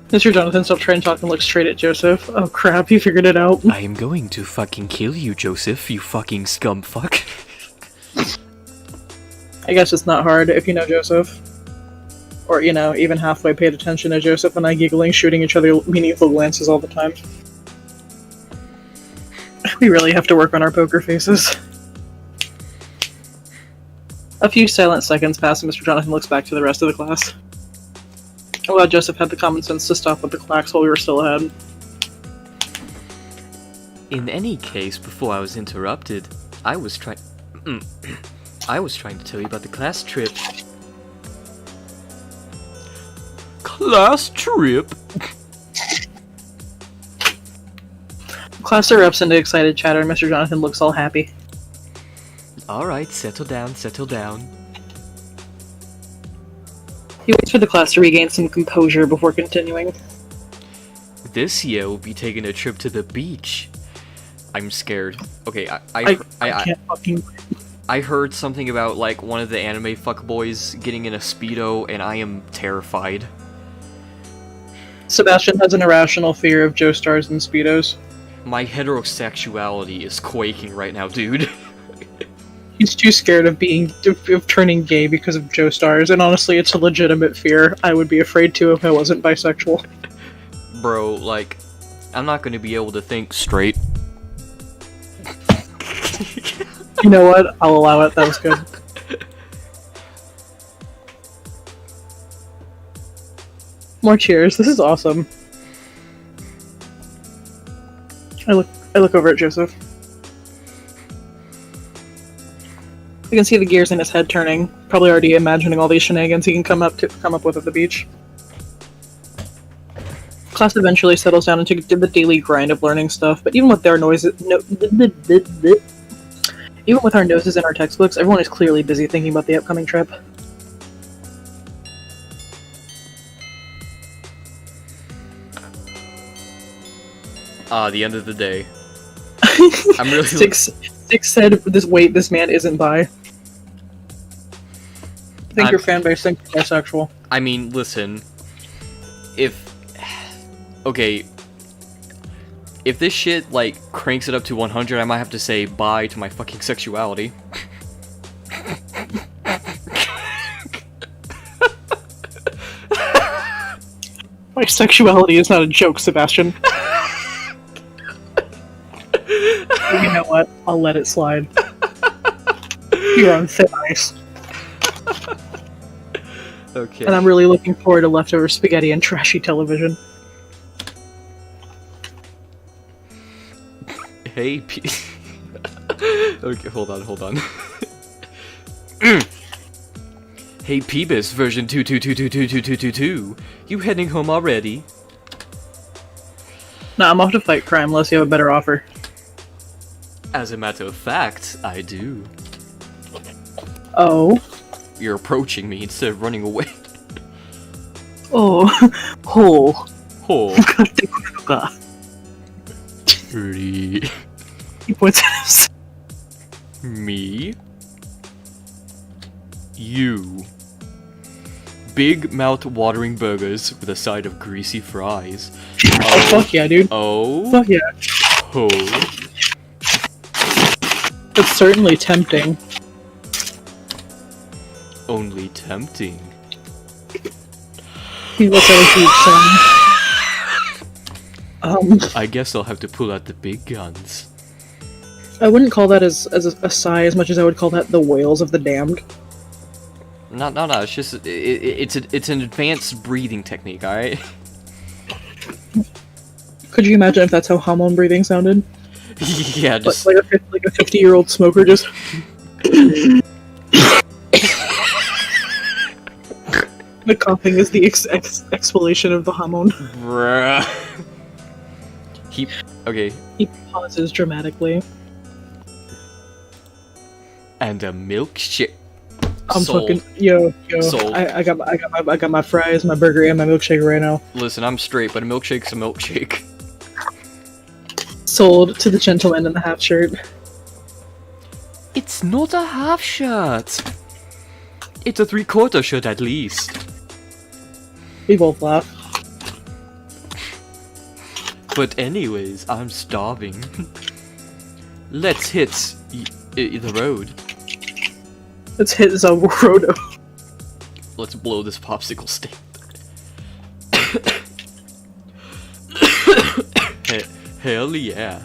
Mr. Jonathan stops trying to talk and looks straight at Joseph. Oh crap, he figured it out. I am going to fucking kill you, Joseph, you fucking scum fuck. I guess it's not hard if you know Joseph. Or, you know, even halfway paid attention to Joseph and I giggling, shooting each other meaningful glances all the time. We really have to work on our poker faces. A few silent seconds pass and Mr. Jonathan looks back to the rest of the class. Oh wow, Joseph had the common sense to stop with the clacks while we were still ahead. In any case, before I was interrupted, I was trying to tell you about the class trip. Class trip? Class erupts into excited chatter and Mr. Jonathan looks all happy. Alright, settle down, settle down. He waits for the class to regain some composure before continuing. This year we'll be taking a trip to the beach. I'm scared. Okay, I can't fucking... I heard something about, like, one of the anime fuckboys getting in a Speedo, and I am terrified. Sebastian has an irrational fear of Joestars and Speedos. My heterosexuality is quaking right now, dude. He's too scared of turning gay because of Joestars, and honestly, it's a legitimate fear. I would be afraid too if I wasn't bisexual. Bro, like, I'm not gonna be able to think straight. You know what? I'll allow it. That was good. More cheers. This is awesome. I look over at Joseph. I can see the gears in his head turning, probably already imagining all these shenanigans he can come up with at the beach. Class eventually settles down into the daily grind of learning stuff, but even with their even with our noses in our textbooks, everyone is clearly busy thinking about the upcoming trip. The end of the day. I'm really Six said, this man isn't bi. I think your fanbase thinks you're bisexual. I mean, listen. Okay. If this shit, like, cranks it up to 100, I might have to say bye to my fucking sexuality. My sexuality is not a joke, Sebastian. You know what? I'll let it slide. You're on thin ice. Okay. And I'm really looking forward to leftover spaghetti and trashy television. Hey, okay, hold on. Hey, Peebus, version 222222222. You heading home already? Nah, I'm off to fight crime unless you have a better offer. As a matter of fact, I do. Oh? You're approaching me instead of running away. Oh. Oh. Oh. Pretty. He points at us. Me. You. Big mouth-watering burgers with a side of greasy fries. Oh, fuck yeah, dude. Oh. Fuck yeah. Oh. It's certainly tempting. Only tempting. He looks at a huge sigh. I guess I'll have to pull out the big guns. I wouldn't call that as a sigh as much as I would call that the wails of the damned. No, it's just, it's an advanced breathing technique, alright? Could you imagine if that's how hormone breathing sounded? Yeah, just... Like a 50-year-old smoker just... The coughing is the exhalation of the hormone. Bruh. Okay. He pauses dramatically. And a milkshake. I'm Sold. fucking yo. Sold. I got my fries, my burger, and my milkshake right now. Listen, I'm straight, but a milkshake's a milkshake. Sold to the gentleman in the half shirt. It's not a half shirt. It's a 3/4 shirt at least. We both laugh. But anyways, I'm starving. Let's hit the road. Let's hit Roto. Let's blow this popsicle stand. Hell yeah.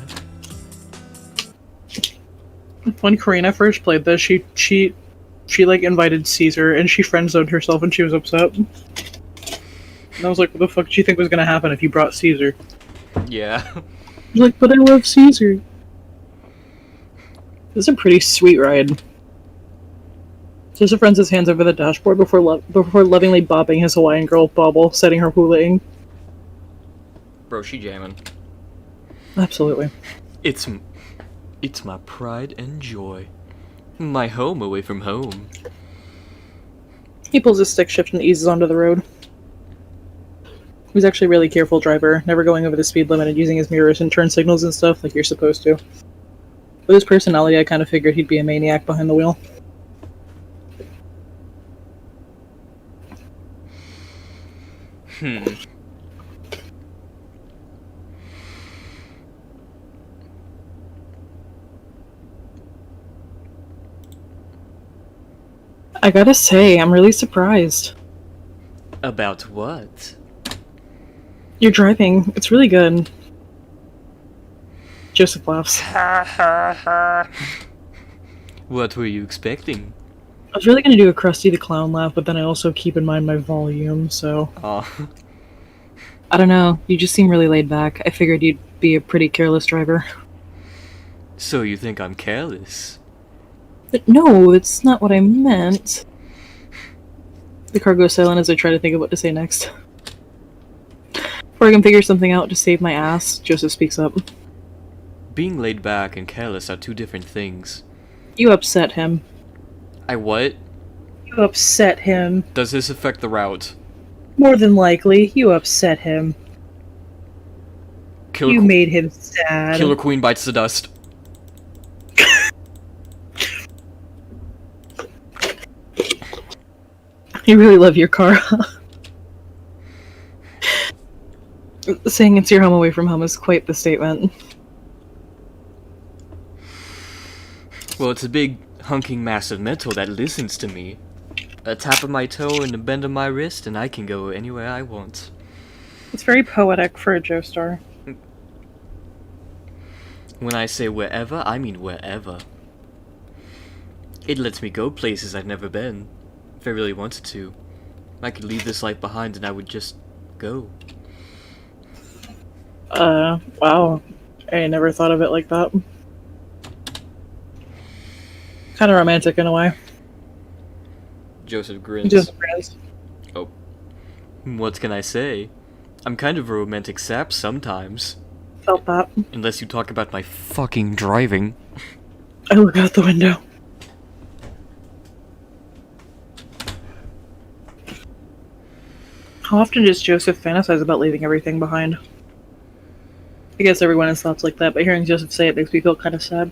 When Karina first played this, she like invited Caesar and she friend zoned herself and she was upset. And I was like, what the fuck did you think was gonna happen if you brought Caesar? Yeah. She's like, but I love Caesar. This is a pretty sweet ride. Joseph runs his hands over the dashboard before lovingly bobbing his Hawaiian girl bobble, setting her hula-ing. Bro, she jamming. Absolutely. It's my pride and joy. My home away from home. He pulls his stick shift and eases onto the road. He's actually a really careful driver, never going over the speed limit and using his mirrors and turn signals and stuff like you're supposed to. With his personality, I kind of figured he'd be a maniac behind the wheel. I gotta say, I'm really surprised. About what? Your driving, it's really good. Joseph laughs. What were you expecting? I was really gonna do a Krusty the Clown laugh, but then I also keep in mind my volume, so... Aw. I don't know, you just seem really laid back. I figured you'd be a pretty careless driver. So you think I'm careless? But no, that's not what I meant. The car goes silent as I try to think of what to say next. Before I can figure something out to save my ass, Joseph speaks up. Being laid back and careless are two different things. You upset him. I what? You upset him. Does this affect the route? More than likely, you upset him. You made him sad. Killer Queen bites the dust. You really love your car. Saying it's your home away from home is quite the statement. Well, it's a big, hunking mass of metal that listens to me. A tap of my toe and a bend of my wrist, and I can go anywhere I want. It's very poetic for a Joestar. When I say wherever, I mean wherever. It lets me go places I've never been, if I really wanted to. I could leave this life behind and I would just go. Wow. I never thought of it like that. Kinda romantic in a way. Joseph grins. Joseph grins. Oh. What can I say? I'm kind of a romantic sap sometimes. Felt that. Unless you talk about my fucking driving. I look out the window. How often does Joseph fantasize about leaving everything behind? I guess everyone has thoughts like that, but hearing Joseph say it makes me feel kind of sad.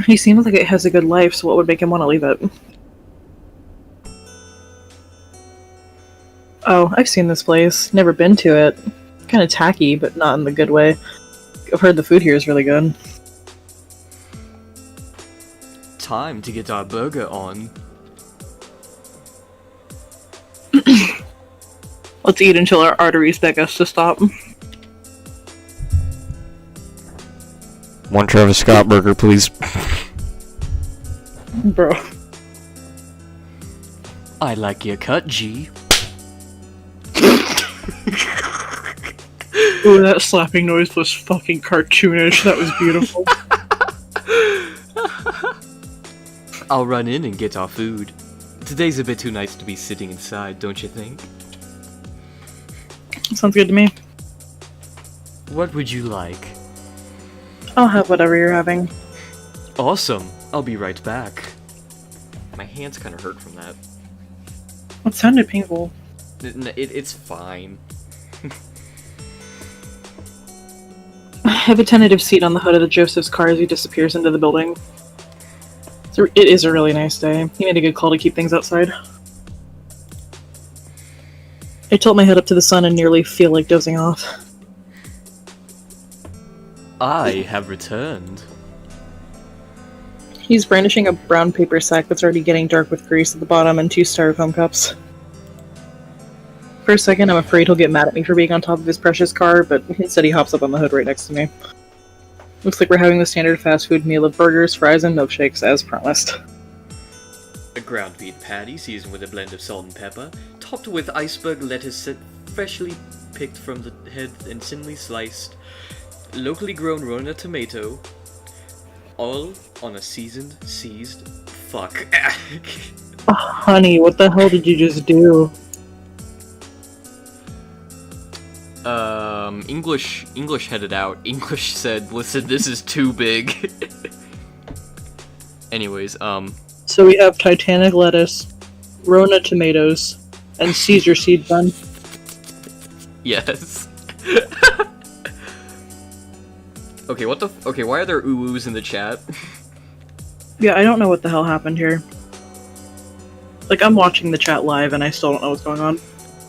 He seems like it has a good life, so what would make him want to leave it? Oh, I've seen this place. Never been to it. Kind of tacky, but not in the good way. I've heard the food here is really good. Time to get our burger on. Let's eat until our arteries beg us to stop. One Travis Scott burger, please. Bro. I like your cut, G. Ooh, that slapping noise was fucking cartoonish. That was beautiful. I'll run in and get our food. Today's a bit too nice to be sitting inside, don't you think? Sounds good to me. What would you like? I'll have whatever you're having. Awesome. I'll be right back. My hands kind of hurt from that. It sounded painful. It's fine. I have a tentative seat on the hood of the Joseph's car as he disappears into the building. It is a really nice day. He made a good call to keep things outside. I tilt my head up to the sun and nearly feel like dozing off. I have returned. He's brandishing a brown paper sack that's already getting dark with grease at the bottom and 2 styrofoam cups. For a second, I'm afraid he'll get mad at me for being on top of his precious car, but instead he hops up on the hood right next to me. Looks like we're having the standard fast food meal of burgers, fries, and milkshakes, as promised. A ground beef patty seasoned with a blend of salt and pepper, topped with iceberg lettuce freshly picked from the head and thinly sliced, locally grown Rona tomato, all on a seasoned fuck. Oh, honey, what the hell did you just do? English headed out. English said, listen, this is too big. Anyways, So we have Titanic lettuce, Rona tomatoes, and Caesar seed bun. yes. Okay, okay, why are there ooh-oos in the chat? Yeah, I don't know what the hell happened here. Like, I'm watching the chat live and I still don't know what's going on.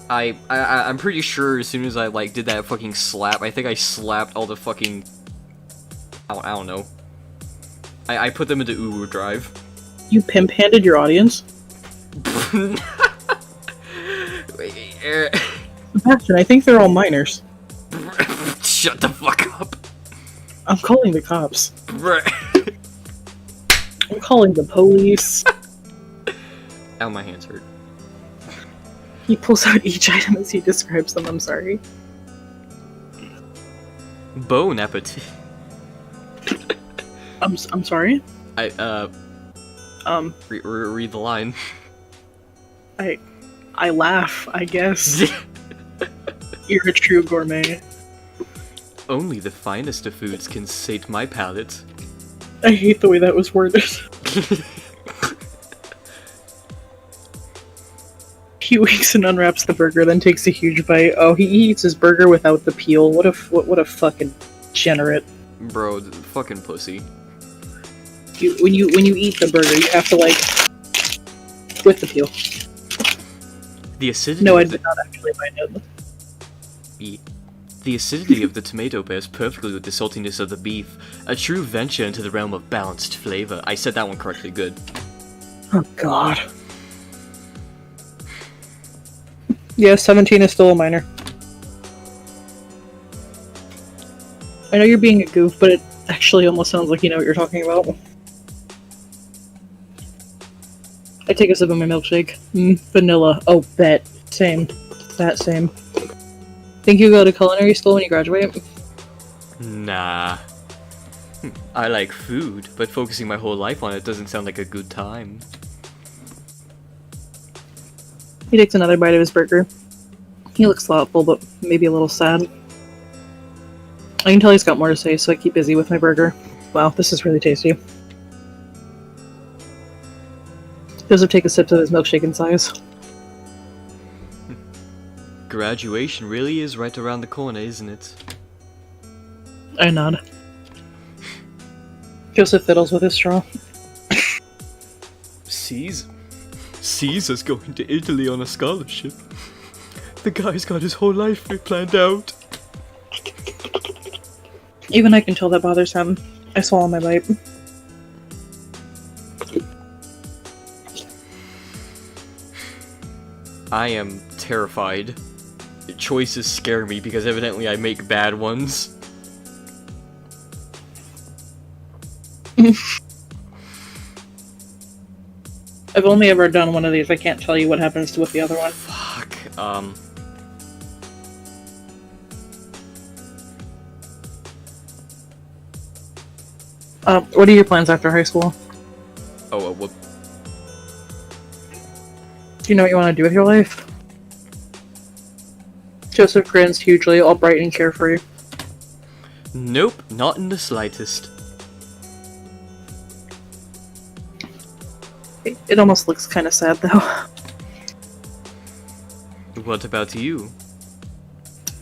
I'm pretty sure as soon as I, like, did that fucking slap, I think I slapped all the fucking... I don't know. I put them into ooh-woo drive. You pimp-handed your audience? Sebastian, I think they're all minors. Shut the fuck up. I'm calling the cops. I'm calling the police. Ow, my hands hurt. He pulls out each item as he describes them, I'm sorry. Bon appetit. I'm sorry? Read the line. I laugh, I guess. You're a true gourmet. Only the finest of foods can sate my palate. I hate the way that was worded. He winks and unwraps the burger, then takes a huge bite. Oh, he eats his burger without the peel. What a fucking degenerate. Bro, fucking pussy. When you eat the burger, you have to, like, with the peel. The acidity. No, I did not actually find it. The acidity of the tomato pairs perfectly with the saltiness of the beef. A true venture into the realm of balanced flavor. I said that one correctly. Good. Oh God. Yeah, 17 is still a minor. I know you're being a goof, but it actually almost sounds like you know what you're talking about. I take a sip of my milkshake. Vanilla. Oh, bet. Same. That same. Think you go to culinary school when you graduate? Nah. I like food, but focusing my whole life on it doesn't sound like a good time. He takes another bite of his burger. He looks thoughtful, but maybe a little sad. I can tell he's got more to say, so I keep busy with my burger. Wow, this is really tasty. Joseph takes a sip of his milkshake in size. Graduation really is right around the corner, isn't it? I nod. Joseph fiddles with his straw. Caesar's going to Italy on a scholarship. The guy's got his whole life planned out. Even I can tell that bothers him. I swallow my bite. I am terrified. Choices scare me because evidently I make bad ones. I've only ever done one of these. I can't tell you what happens to with the other one. Fuck. What are your plans after high school? What? Do you know what you want to do with your life? Joseph grins hugely, all bright and carefree. Nope, not in the slightest. It almost looks kind of sad, though. What about you?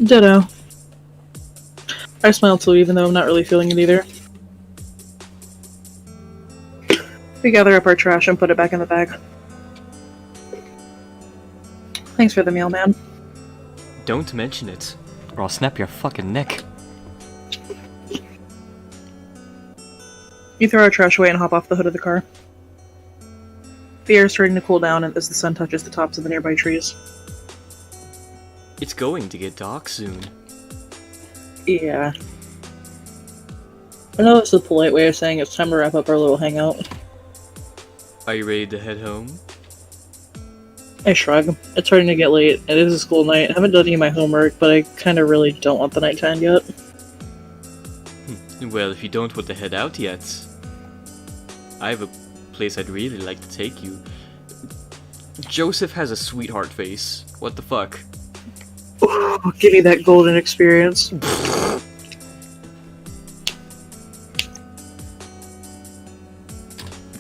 Ditto. I smile too, even though I'm not really feeling it either. We gather up our trash and put it back in the bag. Thanks for the meal, man. Don't mention it, or I'll snap your fucking neck. You throw our trash away and hop off the hood of the car. The air is starting to cool down as the sun touches the tops of the nearby trees. It's going to get dark soon. Yeah. I know it's a polite way of saying it's time to wrap up our little hangout. Are you ready to head home? I shrug. It's starting to get late. It is a school night. I haven't done any of my homework, but I kinda really don't want the nighttime yet. Well, if you don't want to head out yet, I have a place I'd really like to take you. Joseph has a sweetheart face. What the fuck? Oh, give me that golden experience.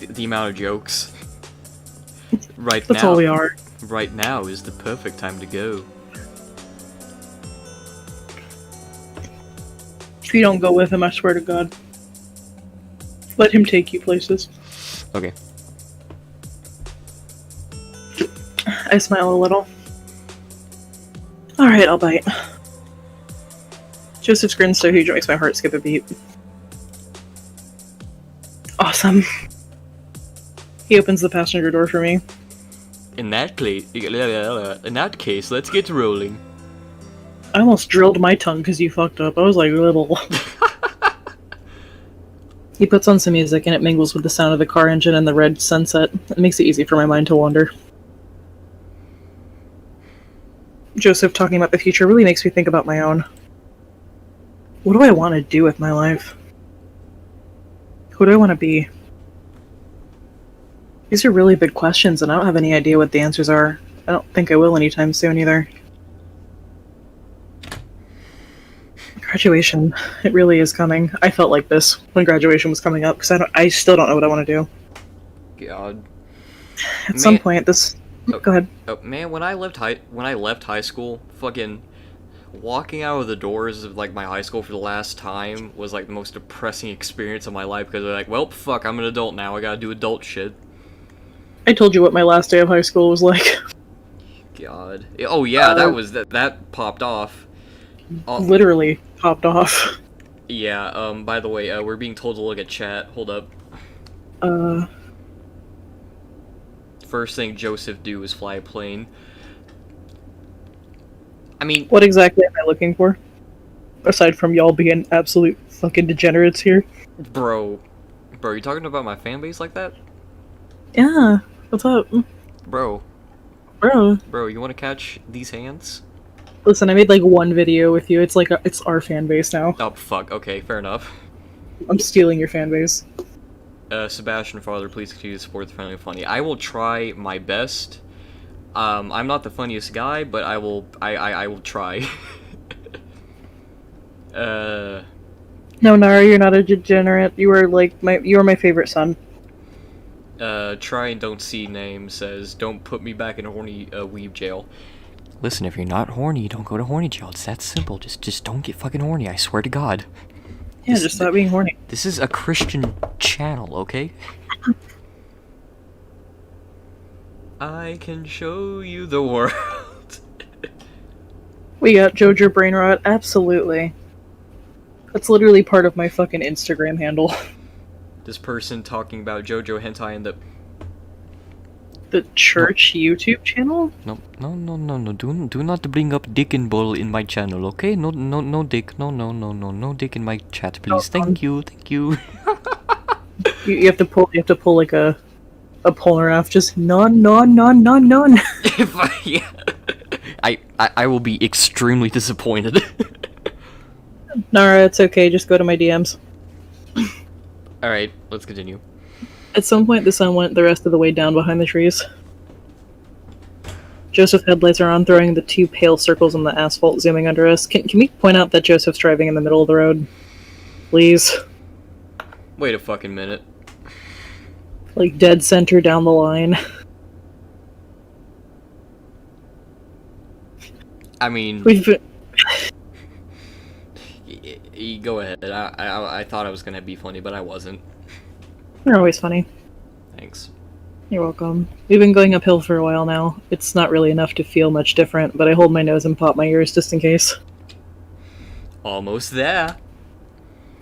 The amount of jokes. That's all we are. Right now is the perfect time to go. If you don't go with him, I swear to God. Let him take you places. Okay. I smile a little. Alright, I'll bite. Joseph's grin so huge it makes my heart skip a beat. Awesome. He opens the passenger door for me. In that case, let's get rolling. I almost drilled my tongue because you fucked up. I was like, little. He puts on some music and it mingles with the sound of the car engine and the red sunset. It makes it easy for my mind to wander. Joseph talking about the future really makes me think about my own. What do I want to do with my life? Who do I want to be? These are really big questions and I don't have any idea what the answers are. I don't think I will anytime soon either. Graduation. It really is coming. I felt like this when graduation was coming up because I still don't know what I want to do. God. At some point, this... Go ahead. Oh, man, when I left high school, fucking walking out of the doors of like my high school for the last time was like the most depressing experience of my life because they're like, well, fuck, I'm an adult now. I gotta do adult shit. I told you what my last day of high school was like. God. Oh yeah, that popped off. Literally popped off. Yeah. By the way, we're being told to look at chat. Hold up. First thing Joseph do is fly a plane. I mean... What exactly am I looking for? Aside from y'all being absolute fucking degenerates here. Bro, you talking about my fan base like that? Yeah. What's up? Bro, you wanna catch these hands? Listen, I made like one video with you. It's like, it's our fan base now. Oh, fuck. Okay, fair enough. I'm stealing your fan base. Sebastian Father, please continue to support the Family Funny. I will try my best. I'm not the funniest guy, but I will try. No, Nara, you're not a degenerate. You are like you are my favorite son. Try and don't see name says, don't put me back in a horny weeb jail. Listen, if you're not horny, don't go to horny jail. It's that simple. Just don't get fucking horny, I swear to God. Yeah, just stop being horny. This is a Christian channel, okay? I can show you the world. We got Jojo Brain Rot, absolutely. That's literally part of my fucking Instagram handle. This person talking about JoJo hentai and the church YouTube channel? No. Do not bring up dick and ball in my channel, okay? No dick. No dick in my chat, please. Thank you. You have to pull like a Polnareff. Just none. Yeah. I will be extremely disappointed. Nara, it's okay. Just go to my DMs. All right, let's continue. At some point, the sun went the rest of the way down behind the trees. Joseph's headlights are on, throwing the two pale circles on the asphalt, zooming under us. Can we point out that Joseph's driving in the middle of the road? Please. Wait a fucking minute. Like, dead center down the line. I mean, We've been... go ahead. I thought I was gonna be funny, but I wasn't. You're always funny. Thanks. You're welcome. We've been going uphill for a while now. It's not really enough to feel much different, but I hold my nose and pop my ears just in case. Almost there.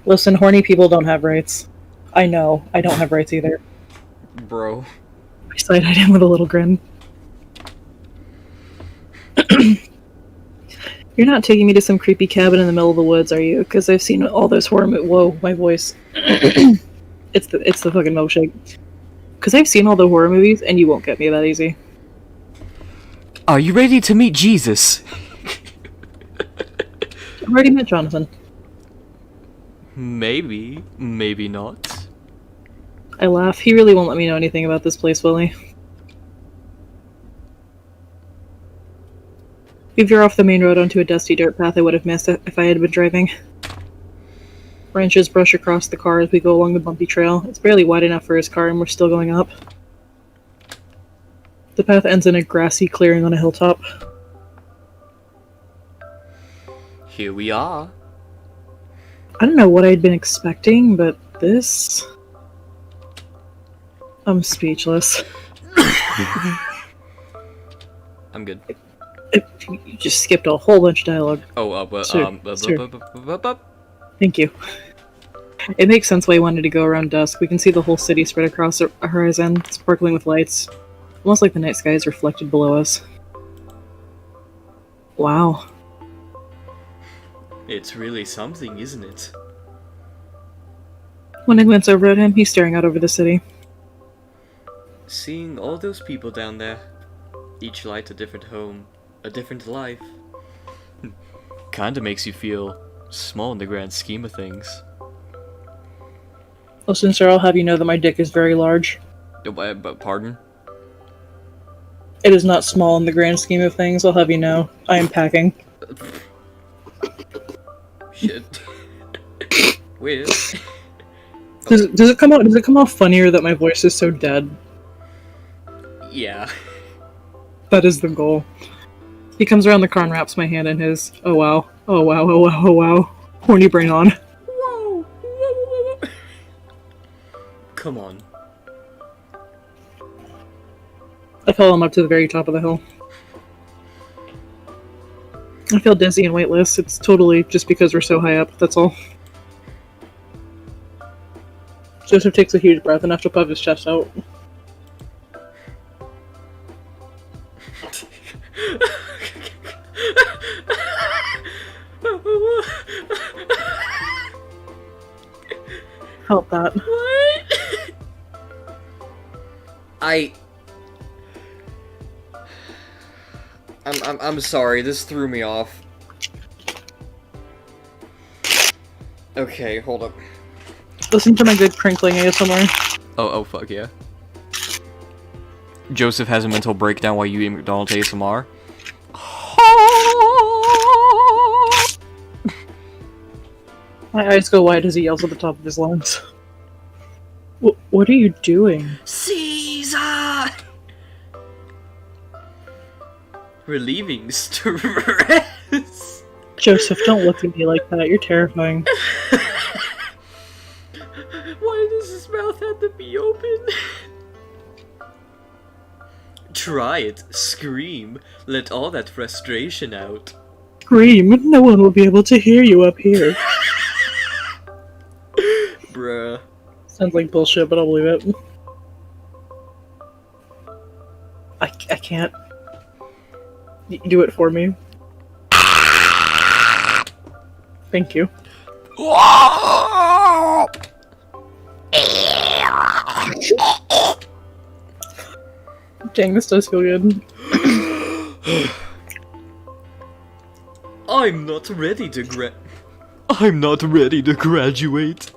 Listen, horny people don't have rights. I know. I don't have rights either. Bro. I side-eyed him with a little grin. You're not taking me to some creepy cabin in the middle of the woods, are you? Because I've seen all those horror Whoa, my voice. It's the fucking milkshake. Because I've seen all the horror movies, and you won't get me that easy. Are you ready to meet Jesus? I've already met Jonathan. Maybe. Maybe not. I laugh. He really won't let me know anything about this place, will he? We veer off the main road onto a dusty dirt path I would have missed if I had been driving. Branches brush across the car as we go along the bumpy trail. It's barely wide enough for his car, and we're still going up. The path ends in a grassy clearing on a hilltop. Here we are. I don't know what I'd been expecting, but this... I'm speechless. I'm good. You just skipped a whole bunch of dialogue. Oh, Sir. Thank you. It makes sense why I wanted to go around dusk. We can see the whole city spread across a horizon, sparkling with lights. Almost like the night sky is reflected below us. Wow. It's really something, isn't it? When I glance over at him, he's staring out over the city. Seeing all those people down there, each light a different home, a different life, kinda makes you feel small in the grand scheme of things. Listen, sir, I'll have you know that my dick is very large. But pardon? It is not small in the grand scheme of things, I'll have you know. I am packing. Shit. Weird. Does it come off funnier that my voice is so dead? Yeah. That is the goal. He comes around the car and wraps my hand in his. Oh wow. Oh wow, oh wow, oh wow. Horny brain on. Whoa. Whoa. Come on. I follow him up to the very top of the hill. I feel dizzy and weightless. It's totally just because we're so high up, that's all. Joseph takes a huge breath, enough to puff his chest out. Felt that. What? I'm sorry, this threw me off. Okay, hold up. Listen to my good crinkling ASMR. Oh fuck yeah. Joseph has a mental breakdown while you eat McDonald's ASMR. My eyes go wide as he yells at the top of his lungs. What are you doing? Caesar! Relieving stress. Joseph, don't look at me like that. You're terrifying. Why does his mouth have to be open? Try it. Scream. Let all that frustration out. Scream. No one will be able to hear you up here. Bruh. Sounds like bullshit, but I'll believe it. I can't. Do it for me. Thank you. Dang, this does feel good. I'm not ready to graduate.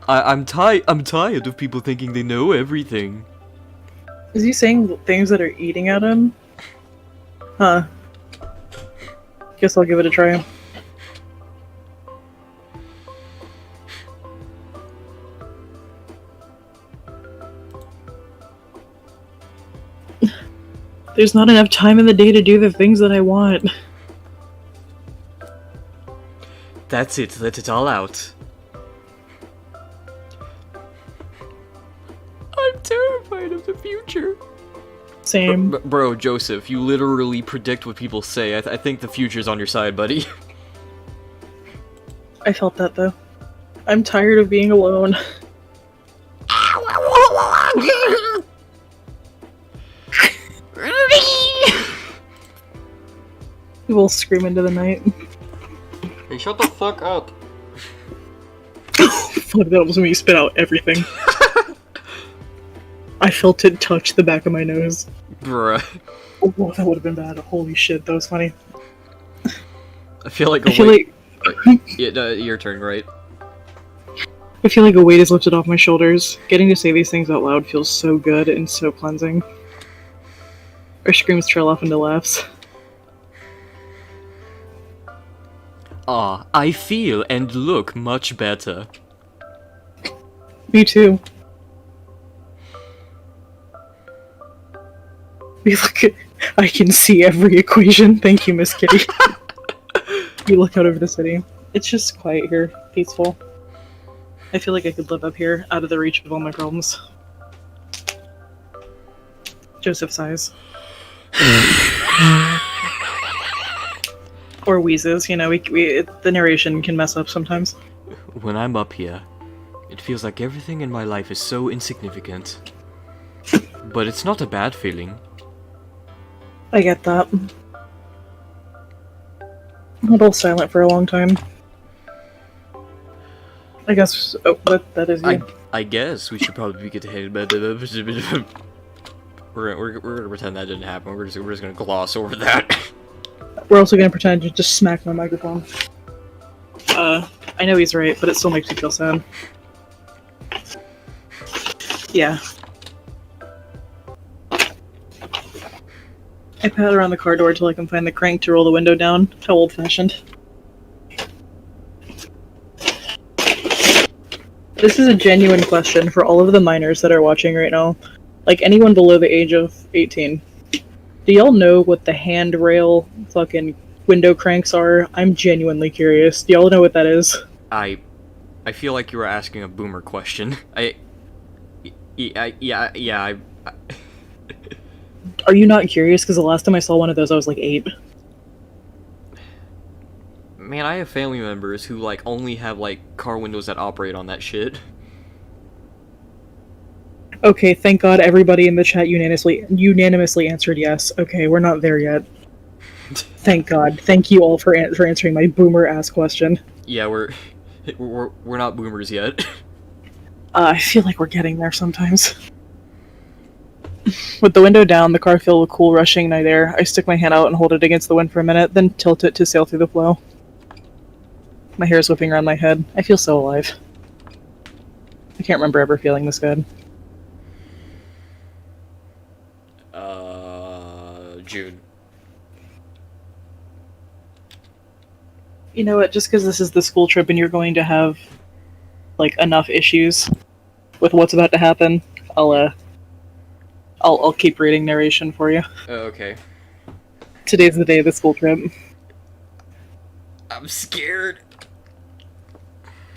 I'm tired of people thinking they know everything. Is he saying things that are eating at him? Huh. Guess I'll give it a try. There's not enough time in the day to do the things that I want. That's it, let it all out. I'm terrified of the future. Same. Bro, Joseph, you literally predict what people say. I think the future's on your side, buddy. I felt that though. I'm tired of being alone. People scream into the night. Hey, shut the fuck up. Fuck, that almost made me spit out everything. I felt it touch the back of my nose. Bruh. Oh, that would have been bad. Holy shit, that was funny. I feel like your turn, right? I feel like a weight is lifted off my shoulders. Getting to say these things out loud feels so good and so cleansing. Our screams trail off into laughs. Ah, I feel and look much better. Me too. I can see every equation. Thank you, Miss Kitty. You look out over the city. It's just quiet here, peaceful. I feel like I could live up here, out of the reach of all my problems. Joseph sighs. Or wheezes, you know, the narration can mess up sometimes. When I'm up here, it feels like everything in my life is so insignificant. But it's not a bad feeling. I get that. I'm all silent for a long time. I guess that is you. I guess we should probably get ahead, but we're gonna pretend that didn't happen. We're just gonna gloss over that. We're also gonna pretend to just smack my microphone. I know he's right, but it still makes me feel sad. Yeah. I pat around the car door till I can find the crank to roll the window down. How old-fashioned. This is a genuine question for all of the minors that are watching right now. Like, anyone below the age of 18. Do y'all know what the handrail fucking window cranks are? I'm genuinely curious. Do y'all know what that is? I feel like you were asking a boomer question. Yeah. Are you not curious? Because the last time I saw one of those, I was like 8. Man, I have family members who, like, only have, like, car windows that operate on that shit. Okay, thank God everybody in the chat unanimously answered yes. Okay, we're not there yet. Thank God. Thank you all for answering my boomer-ass question. Yeah, we're not boomers yet. I feel like we're getting there sometimes. With the window down, the car filled with cool, rushing night air. I stick my hand out and hold it against the wind for a minute, then tilt it to sail through the flow. My hair is whipping around my head. I feel so alive. I can't remember ever feeling this good. June. You know what, just because this is the school trip and you're going to have, like, enough issues with what's about to happen, I'll keep reading narration for you. Okay. Today's the day of the school trip. I'm scared.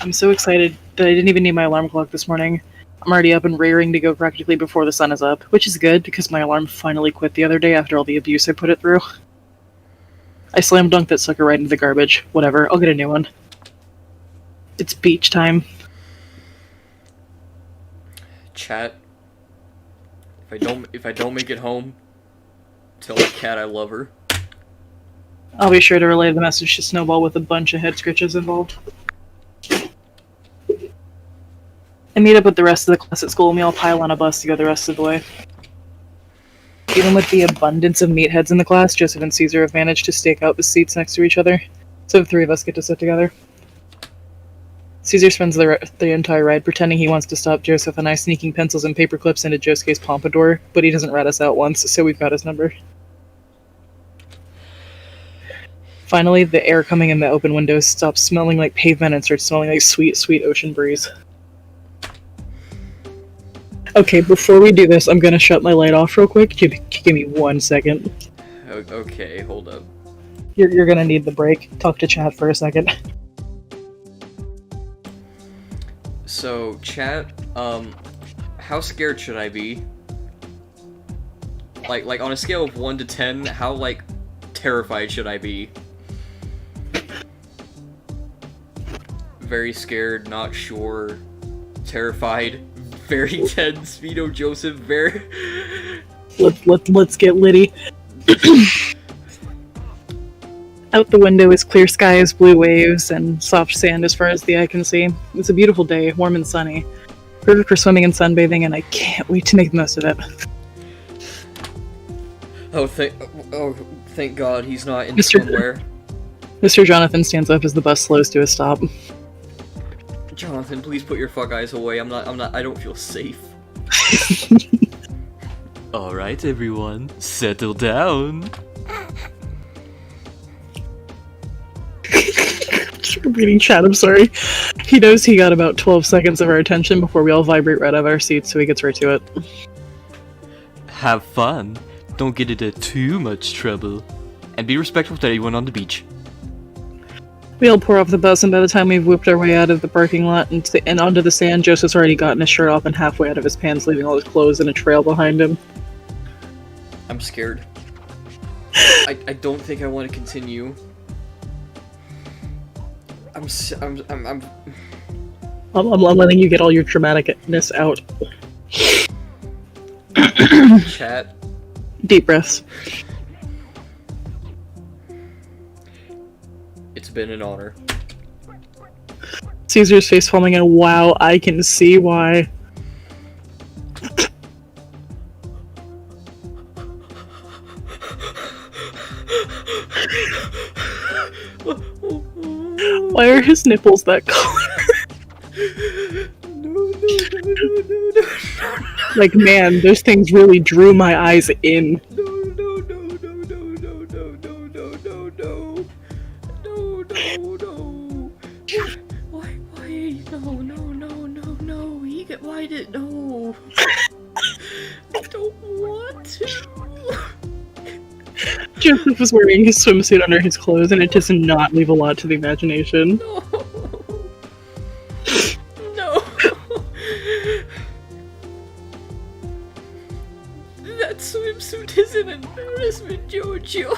I'm so excited that I didn't even need my alarm clock this morning. I'm already up and raring to go practically before the sun is up, which is good because my alarm finally quit the other day after all the abuse I put it through. I slam dunked that sucker right into the garbage. Whatever, I'll get a new one. It's beach time. Chat. If I don't make it home, tell the cat I love her. I'll be sure to relay the message to Snowball with a bunch of head scratches involved. I meet up with the rest of the class at school and we all pile on a bus to go the rest of the way. Even with the abundance of meatheads in the class, Joseph and Caesar have managed to stake out the seats next to each other, so the three of us get to sit together. Caesar spends the entire ride pretending he wants to stop Joseph and I sneaking pencils and paper clips into Josuke's pompadour, but he doesn't rat us out once, so we've got his number. Finally, the air coming in the open windows stops smelling like pavement and starts smelling like sweet, sweet ocean breeze. Okay, before we do this, I'm gonna shut my light off real quick. Give me 1 second. Okay, hold up. You're gonna need the break. Talk to chat for a second. So, chat, how scared should I be? Like on a scale of 1 to 10, how, like, terrified should I be? Very scared, not sure, terrified, very tense, Vito Joseph, very... Let's get litty. Out the window is clear skies, blue waves, and soft sand as far as the eye can see. It's a beautiful day, warm and sunny. Perfect for swimming and sunbathing, and I can't wait to make the most of it. Oh, thank God he's not in swimwear. Mr. Jonathan stands up as the bus slows to a stop. Jonathan, please put your fuck eyes away. I don't feel safe. Alright, everyone, settle down. Reading chat, I'm sorry. He knows he got about 12 seconds of our attention before we all vibrate right out of our seats, so he gets right to it. Have fun. Don't get into too much trouble. And be respectful to everyone on the beach. We all pour off the bus, and by the time we've whipped our way out of the parking lot and onto the sand, Joseph's already gotten his shirt off and halfway out of his pants, leaving all his clothes in a trail behind him. I'm scared. I don't think I want to continue. I'm letting you get all your traumaticness out. Chat. Deep breaths. It's been an honor. Caesar's face falling in. Wow, I can see why. Why are his nipples that color? No. Like, man, those things really drew my eyes in. No. Why did no? I don't want to. Joseph was wearing his swimsuit under his clothes, and it does not leave a lot to the imagination. No. That swimsuit is an embarrassment, Jojo.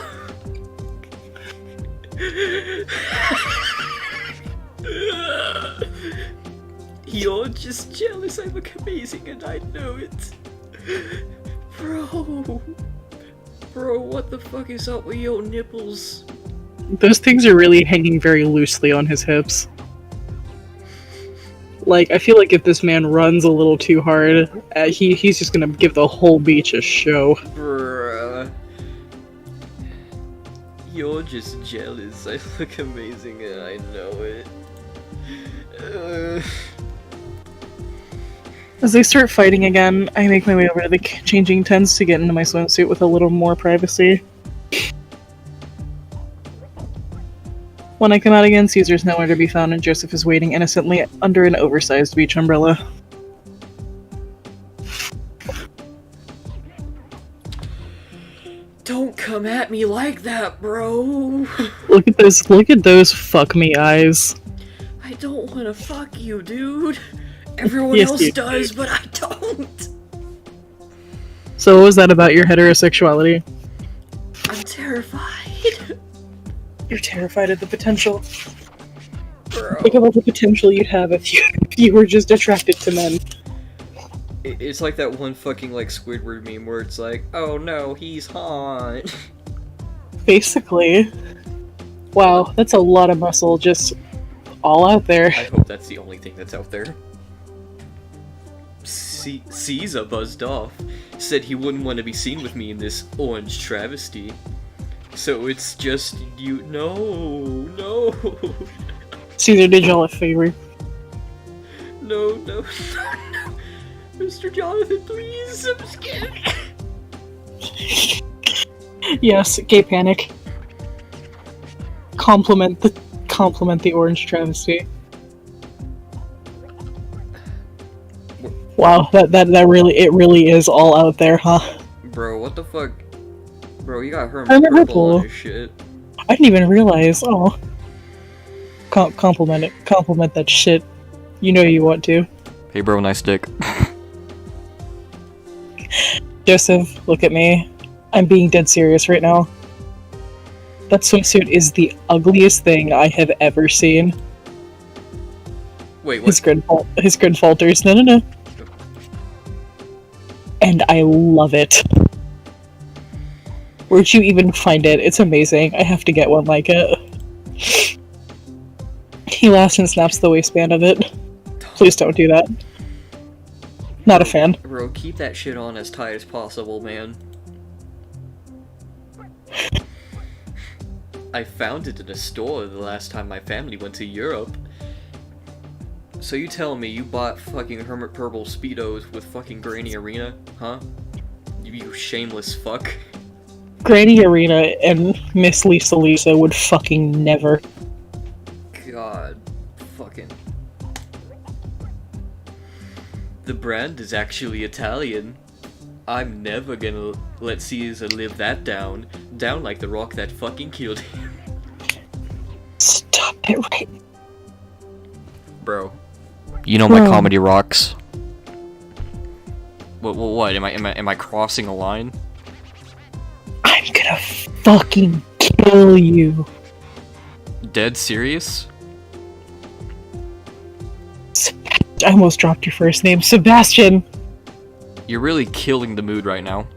You're just jealous I look amazing and I know it. Bro, what the fuck is up with your nipples? Those things are really hanging very loosely on his hips. Like, I feel like if this man runs a little too hard, he's just gonna give the whole beach a show. Bruh. You're just jealous. I look amazing and I know it. As they start fighting again, I make my way over to the changing tents to get into my swimsuit with a little more privacy. When I come out again, Caesar's nowhere to be found and Joseph is waiting innocently under an oversized beach umbrella. Don't come at me like that, bro! Look at those fuck me eyes. I don't wanna fuck you, dude! Everyone Yes, else you does, do. but I don't! So what was that about your heterosexuality? I'm terrified. You're terrified of the potential. Bro. Think about the potential you'd have if you were just attracted to men. It's like that one fucking, like, Squidward meme where it's like, oh no, he's hot. Basically. Wow, that's a lot of muscle just all out there. I hope that's the only thing that's out there. Caesar buzzed off, said he wouldn't want to be seen with me in this orange travesty. So it's just you. No. Caesar did y'all a favor. No. Mr. Jonathan, please, I'm scared. Yes, gay panic. Compliment the orange travesty. Wow, that really it really is all out there, huh? Bro, what the fuck? Bro, you got Hermit Hermit Purple on Purple. his shit. I didn't even realize. Oh, compliment it. Compliment that shit. You know you want to. Hey bro, nice dick. Joseph, look at me. I'm being dead serious right now. That swimsuit is the ugliest thing I have ever seen. Wait, what? His grin falters. No. And I love it. Where'd you even find it? It's amazing. I have to get one like it. He laughs and snaps the waistband of it. Please don't do that. Not a fan. Bro, keep that shit on as tight as possible, man. I found it in a store the last time my family went to Europe. So you tell me you bought fucking Hermit Purple Speedos with fucking Granny Arena, huh? You shameless fuck. Granny Arena and Miss Lisa would fucking never. God. Fucking. The brand is actually Italian. I'm never gonna let Caesar live that down. Down like the rock that fucking killed him. Stop it right. Bro. You know my comedy rocks. What? Am I crossing a line? I'm gonna fucking kill you. Dead serious? I almost dropped your first name, Sebastian. You're really killing the mood right now.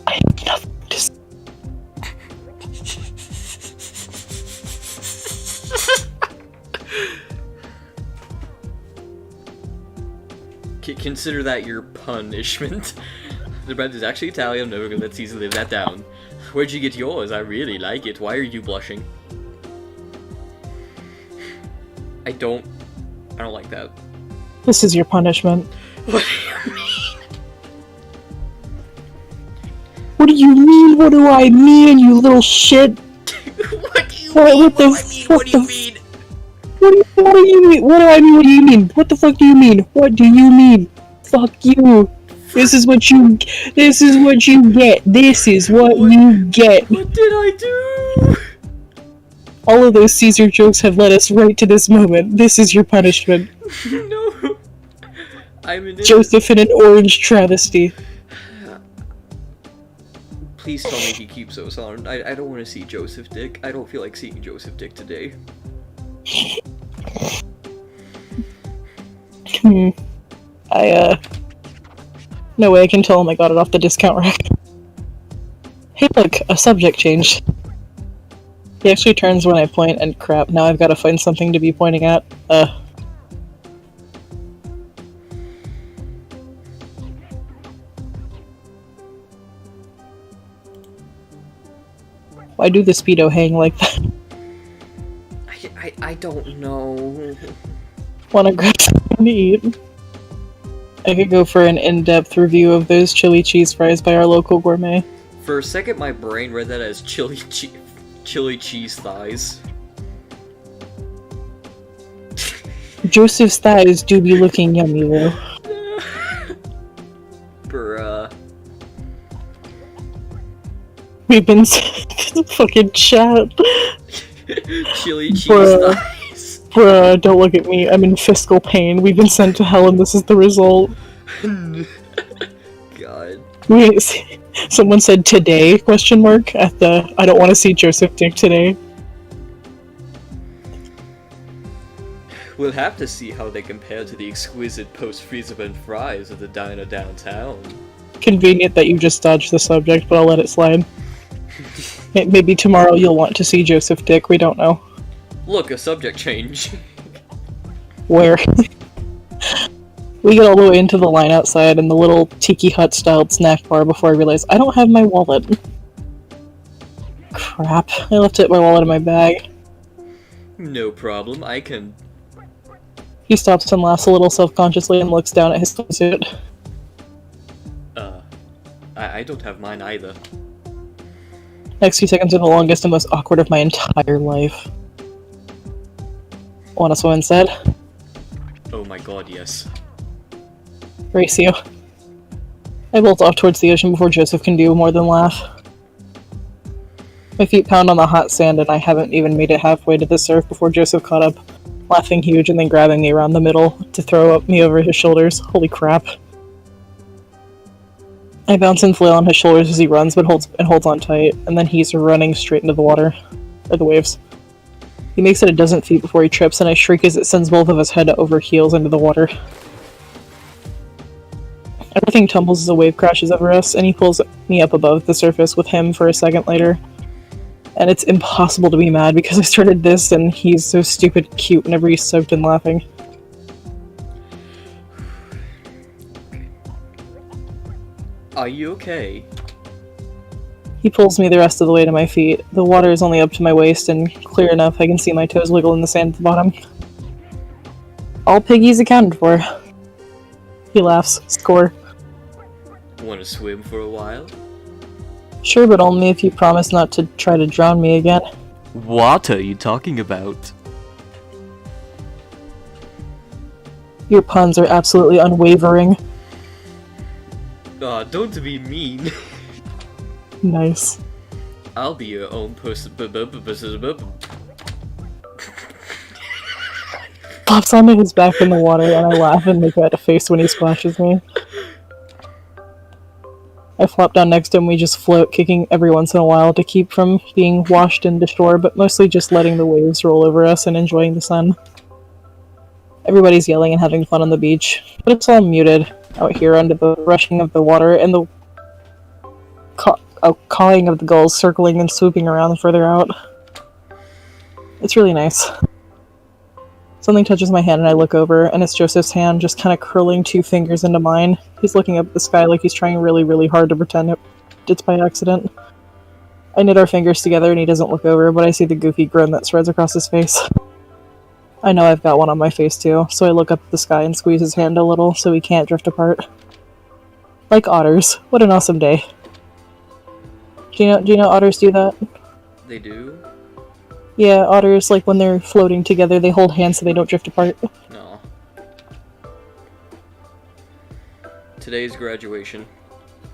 I have nothing to say. Consider that your punishment. The brand is actually Italian. I'm never gonna let Caesar live that down. Where'd you get yours? I really like it. Why are you blushing? I don't like that. This is your punishment. What do you mean? What do you mean? What do I mean, you little shit? What do you What- mean? what the What do I mean? What do you mean? What do you mean? What do I mean? What do you mean? What the fuck do you mean? What do you mean? Fuck you. This is what you get. This is what you get. What did I do? All of those Caesar jokes have led us right to this moment. This is your punishment. No. I'm an Joseph in an orange travesty. Please tell me he keeps those on. I don't want to see Joseph Dick. I don't feel like seeing Joseph Dick today. No way I can tell him I got it off the discount rack. Hey look, a subject change. He actually turns when I point, and crap, now I've gotta find something to be pointing at. Why do the Speedo hang like that? I don't know. Wanna grab something to eat? I could go for an in-depth review of those chili cheese fries by our local gourmet. For a second, my brain read that as chili cheese thighs. Joseph's thighs do be looking yummy though. Bruh. We've been fucking chat. Chili cheese Bruh. thighs. Bruh, don't look at me. I'm in fiscal pain. We've been sent to hell and this is the result. God. Wait, someone said today, question mark, at the, I don't want to see Joseph Dick today. We'll have to see how they compare to the exquisite post-freezer-burn fries of the diner downtown. Convenient that you just dodged the subject, but I'll let it slide. Maybe tomorrow you'll want to see Joseph Dick, we don't know. Look, a subject change. Where? We get all the way into the line outside and the little tiki hut styled snack bar before I realize I don't have my wallet. Crap, I left my wallet in my bag. No problem, I can... He stops and laughs a little self-consciously and looks down at his swimsuit. I don't have mine either. Next few seconds are the longest and most awkward of my entire life. Wanna swim instead? Oh my god, yes. Race you. I bolt off towards the ocean before Joseph can do more than laugh. My feet pound on the hot sand and I haven't even made it halfway to the surf before Joseph caught up, laughing huge and then grabbing me around the middle to throw me over his shoulders. Holy crap. I bounce and flail on his shoulders as he runs but holds on tight, and then he's running straight into the water. Or the waves. He makes it a dozen feet before he trips, and I shriek as it sends both of us head over heels into the water. Everything tumbles as a wave crashes over us, and he pulls me up above the surface with him for a second later. And it's impossible to be mad because I started this and he's so stupid cute whenever he's soaked in laughing. Are you okay? He pulls me the rest of the way to my feet. The water is only up to my waist and clear enough I can see my toes wiggle in the sand at the bottom. All piggies accounted for. He laughs. Score. Wanna swim for a while? Sure, but only if you promise not to try to drown me again. What are you talking about? Your puns are absolutely unwavering. Aw, don't be mean. Nice. I'll be your own person. Pops onto his back in the water and I laugh and make out a face when he splashes me. I flop down next to him, we just float, kicking every once in a while to keep from being washed into shore, but mostly just letting the waves roll over us and enjoying the sun. Everybody's yelling and having fun on the beach, but it's all muted out here under the rushing of the water and the cawing of the gulls circling and swooping around further out. It's really nice. Something touches my hand and I look over, and it's Joseph's hand, just kind of curling 2 fingers into mine. He's looking up at the sky like he's trying really, really hard to pretend it's by accident. I knit our fingers together and he doesn't look over, but I see the goofy grin that spreads across his face. I know I've got one on my face too, so I look up at the sky and squeeze his hand a little so we can't drift apart. Like otters. What an awesome day. Do you know otters do that? They do? Yeah, otters, like when they're floating together, they hold hands so they don't drift apart. No. Today's graduation.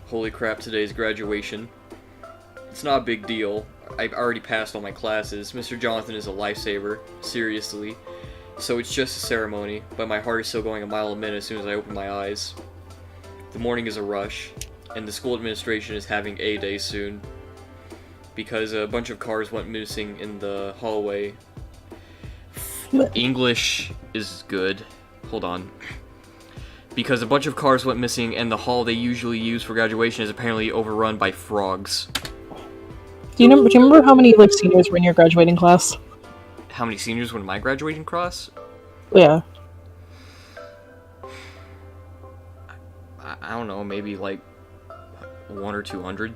Holy crap, today's graduation. It's not a big deal. I've already passed all my classes. Mr. Jonathan is a lifesaver. Seriously. So it's just a ceremony, but my heart is still going a mile a minute as soon as I open my eyes. The morning is a rush, and the school administration is having A Day soon. Because a bunch of cars went missing in the hallway. English is good. Hold on. Because a bunch of cars went missing and the hall they usually use for graduation is apparently overrun by frogs. Do you remember how many seniors were in your graduating class? How many seniors were in my graduating class? Yeah. I don't know, maybe 100 or 200?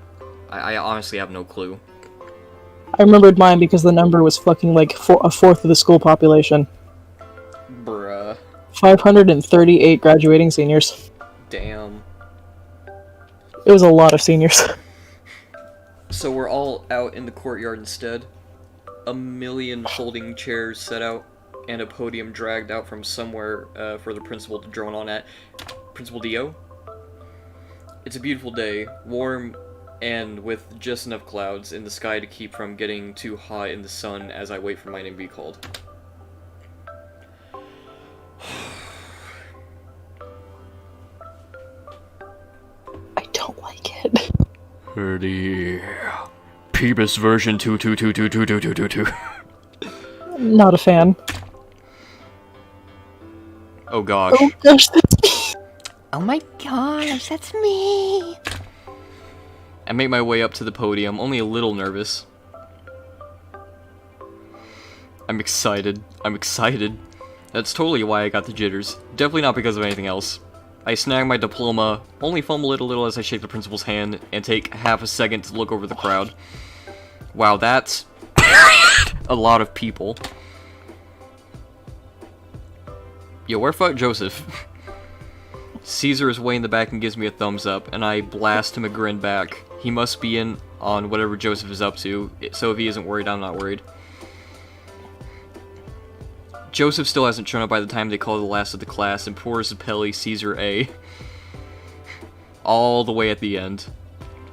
I honestly have no clue. I remembered mine because the number was fucking a fourth of the school population. Bruh. 538 graduating seniors. Damn. It was a lot of seniors. So we're all out in the courtyard instead. A million folding chairs set out, and a podium dragged out from somewhere for the principal to drone on at. Principal Dio? It's a beautiful day, warm and with just enough clouds in the sky to keep from getting too hot in the sun as I wait for my name to be called. I don't like it. Ready. Peebus version 222222222. Not a fan. Oh gosh. Oh gosh, that's me. Oh my gosh, that's me! I make my way up to the podium, only a little nervous. I'm excited. I'm excited. That's totally why I got the jitters. Definitely not because of anything else. I snag my diploma, only fumble it a little as I shake the principal's hand, and take half a second to look over the crowd. Wow, that's a lot of people. Yo, where fuck Joseph? Caesar is way in the back and gives me a thumbs up, and I blast him a grin back. He must be in on whatever Joseph is up to, so if he isn't worried, I'm not worried. Joseph still hasn't shown up by the time they call the last of the class, and poor Zappelli sees her A. All the way at the end.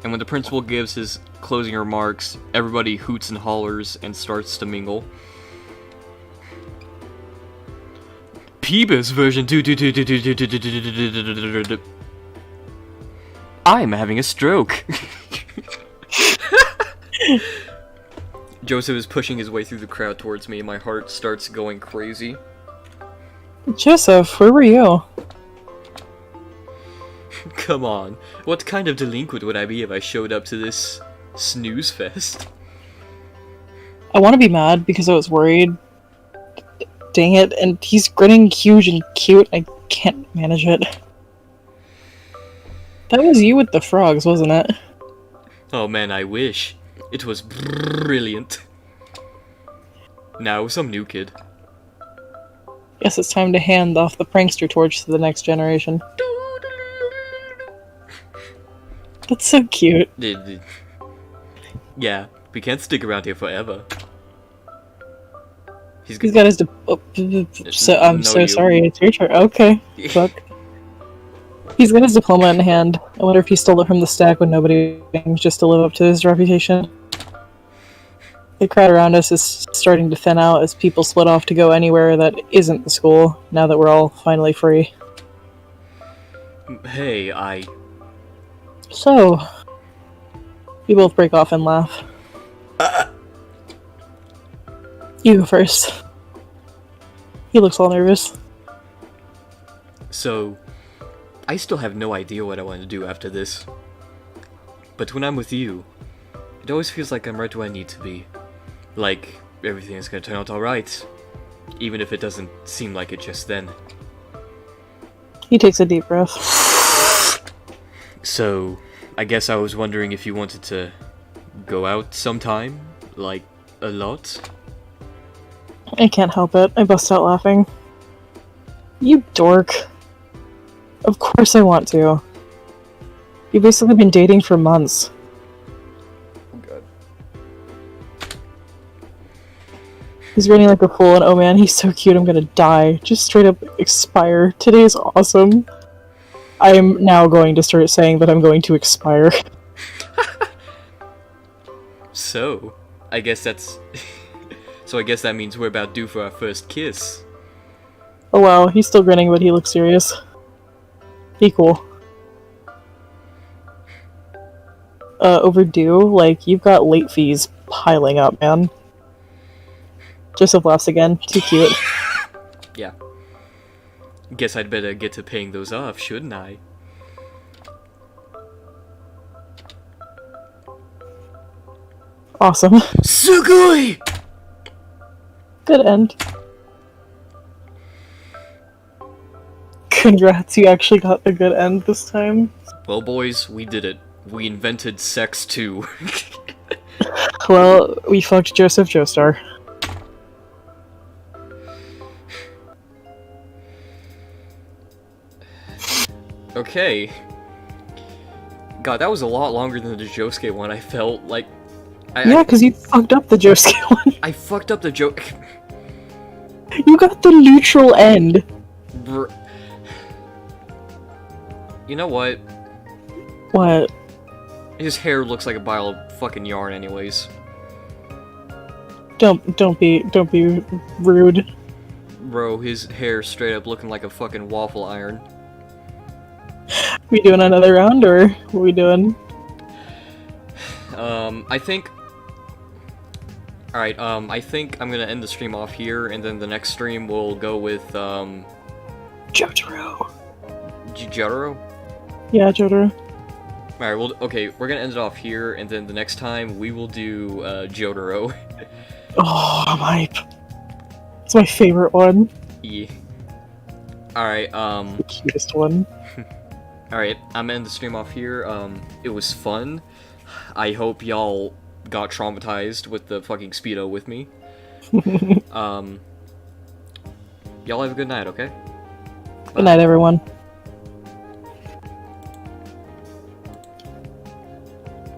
And when the principal gives his closing remarks, everybody hoots and hollers and starts to mingle. Peebus version 2. I'm having a stroke. Joseph is pushing his way through the crowd towards me, and my heart starts going crazy. Joseph, where were you? Come on, what kind of delinquent would I be if I showed up to this snooze fest? I want to be mad because I was worried. Dang it, and he's grinning huge and cute. I can't manage it. That was you with the frogs, wasn't it? Oh man, I wish. It was brilliant. Now, some new kid. Guess it's time to hand off the prankster torch to the next generation. That's so cute. Yeah, we can't stick around here forever. He's got his I'm so sorry, it's your turn. Okay, fuck. He's got his diploma in hand. I wonder if he stole it from the stack when nobody was just to live up to his reputation. The crowd around us is starting to thin out as people split off to go anywhere that isn't the school, now that we're all finally free. Hey, So, we both break off and laugh. You go first. He looks all nervous. So, I still have no idea what I want to do after this. But when I'm with you, it always feels like I'm right where I need to be. Like, everything is gonna turn out alright. Even if it doesn't seem like it just then. He takes a deep breath. So, I guess I was wondering if you wanted to go out sometime? Like, a lot? I can't help it. I bust out laughing. You dork. Of course I want to. You've basically been dating for months. Oh god. He's running like a fool, and oh man, he's so cute, I'm gonna die. Just straight up expire. Today is awesome. I am now going to start saying that I'm going to expire. So, I guess that's... So I guess that means we're about due for our first kiss. Oh wow, he's still grinning, but he looks serious. Be cool. Overdue? Like, you've got late fees piling up, man. Joseph laughs again. Too cute. Yeah. Guess I'd better get to paying those off, shouldn't I? Awesome. Sugoi! Good end. Congrats, you actually got a good end this time. Well, boys, we did it. We invented sex too. Well, we fucked Joseph Joestar. Okay. God, that was a lot longer than the Josuke one. I felt like... Yeah, because you fucked up the Josuke one. I fucked up the joke. You got the neutral end. You know what? What? His hair looks like a pile of fucking yarn anyways. Don't be rude. Bro, his hair straight up looking like a fucking waffle iron. We doing another round, or what are we doing? I think... Alright, I think I'm gonna end the stream off here, and then the next stream we'll go with, Jotaro. Jotaro? Yeah, Jotaro. Alright, well, okay, we're gonna end it off here, and then the next time we will do, Jotaro. Oh, I'm hype. It's my favorite one. Yeah. Alright, The cutest one. Alright, I'm gonna end the stream off here. It was fun. I hope y'all got traumatized with the fucking Speedo with me. Y'all have a good night, okay? Good night, everyone.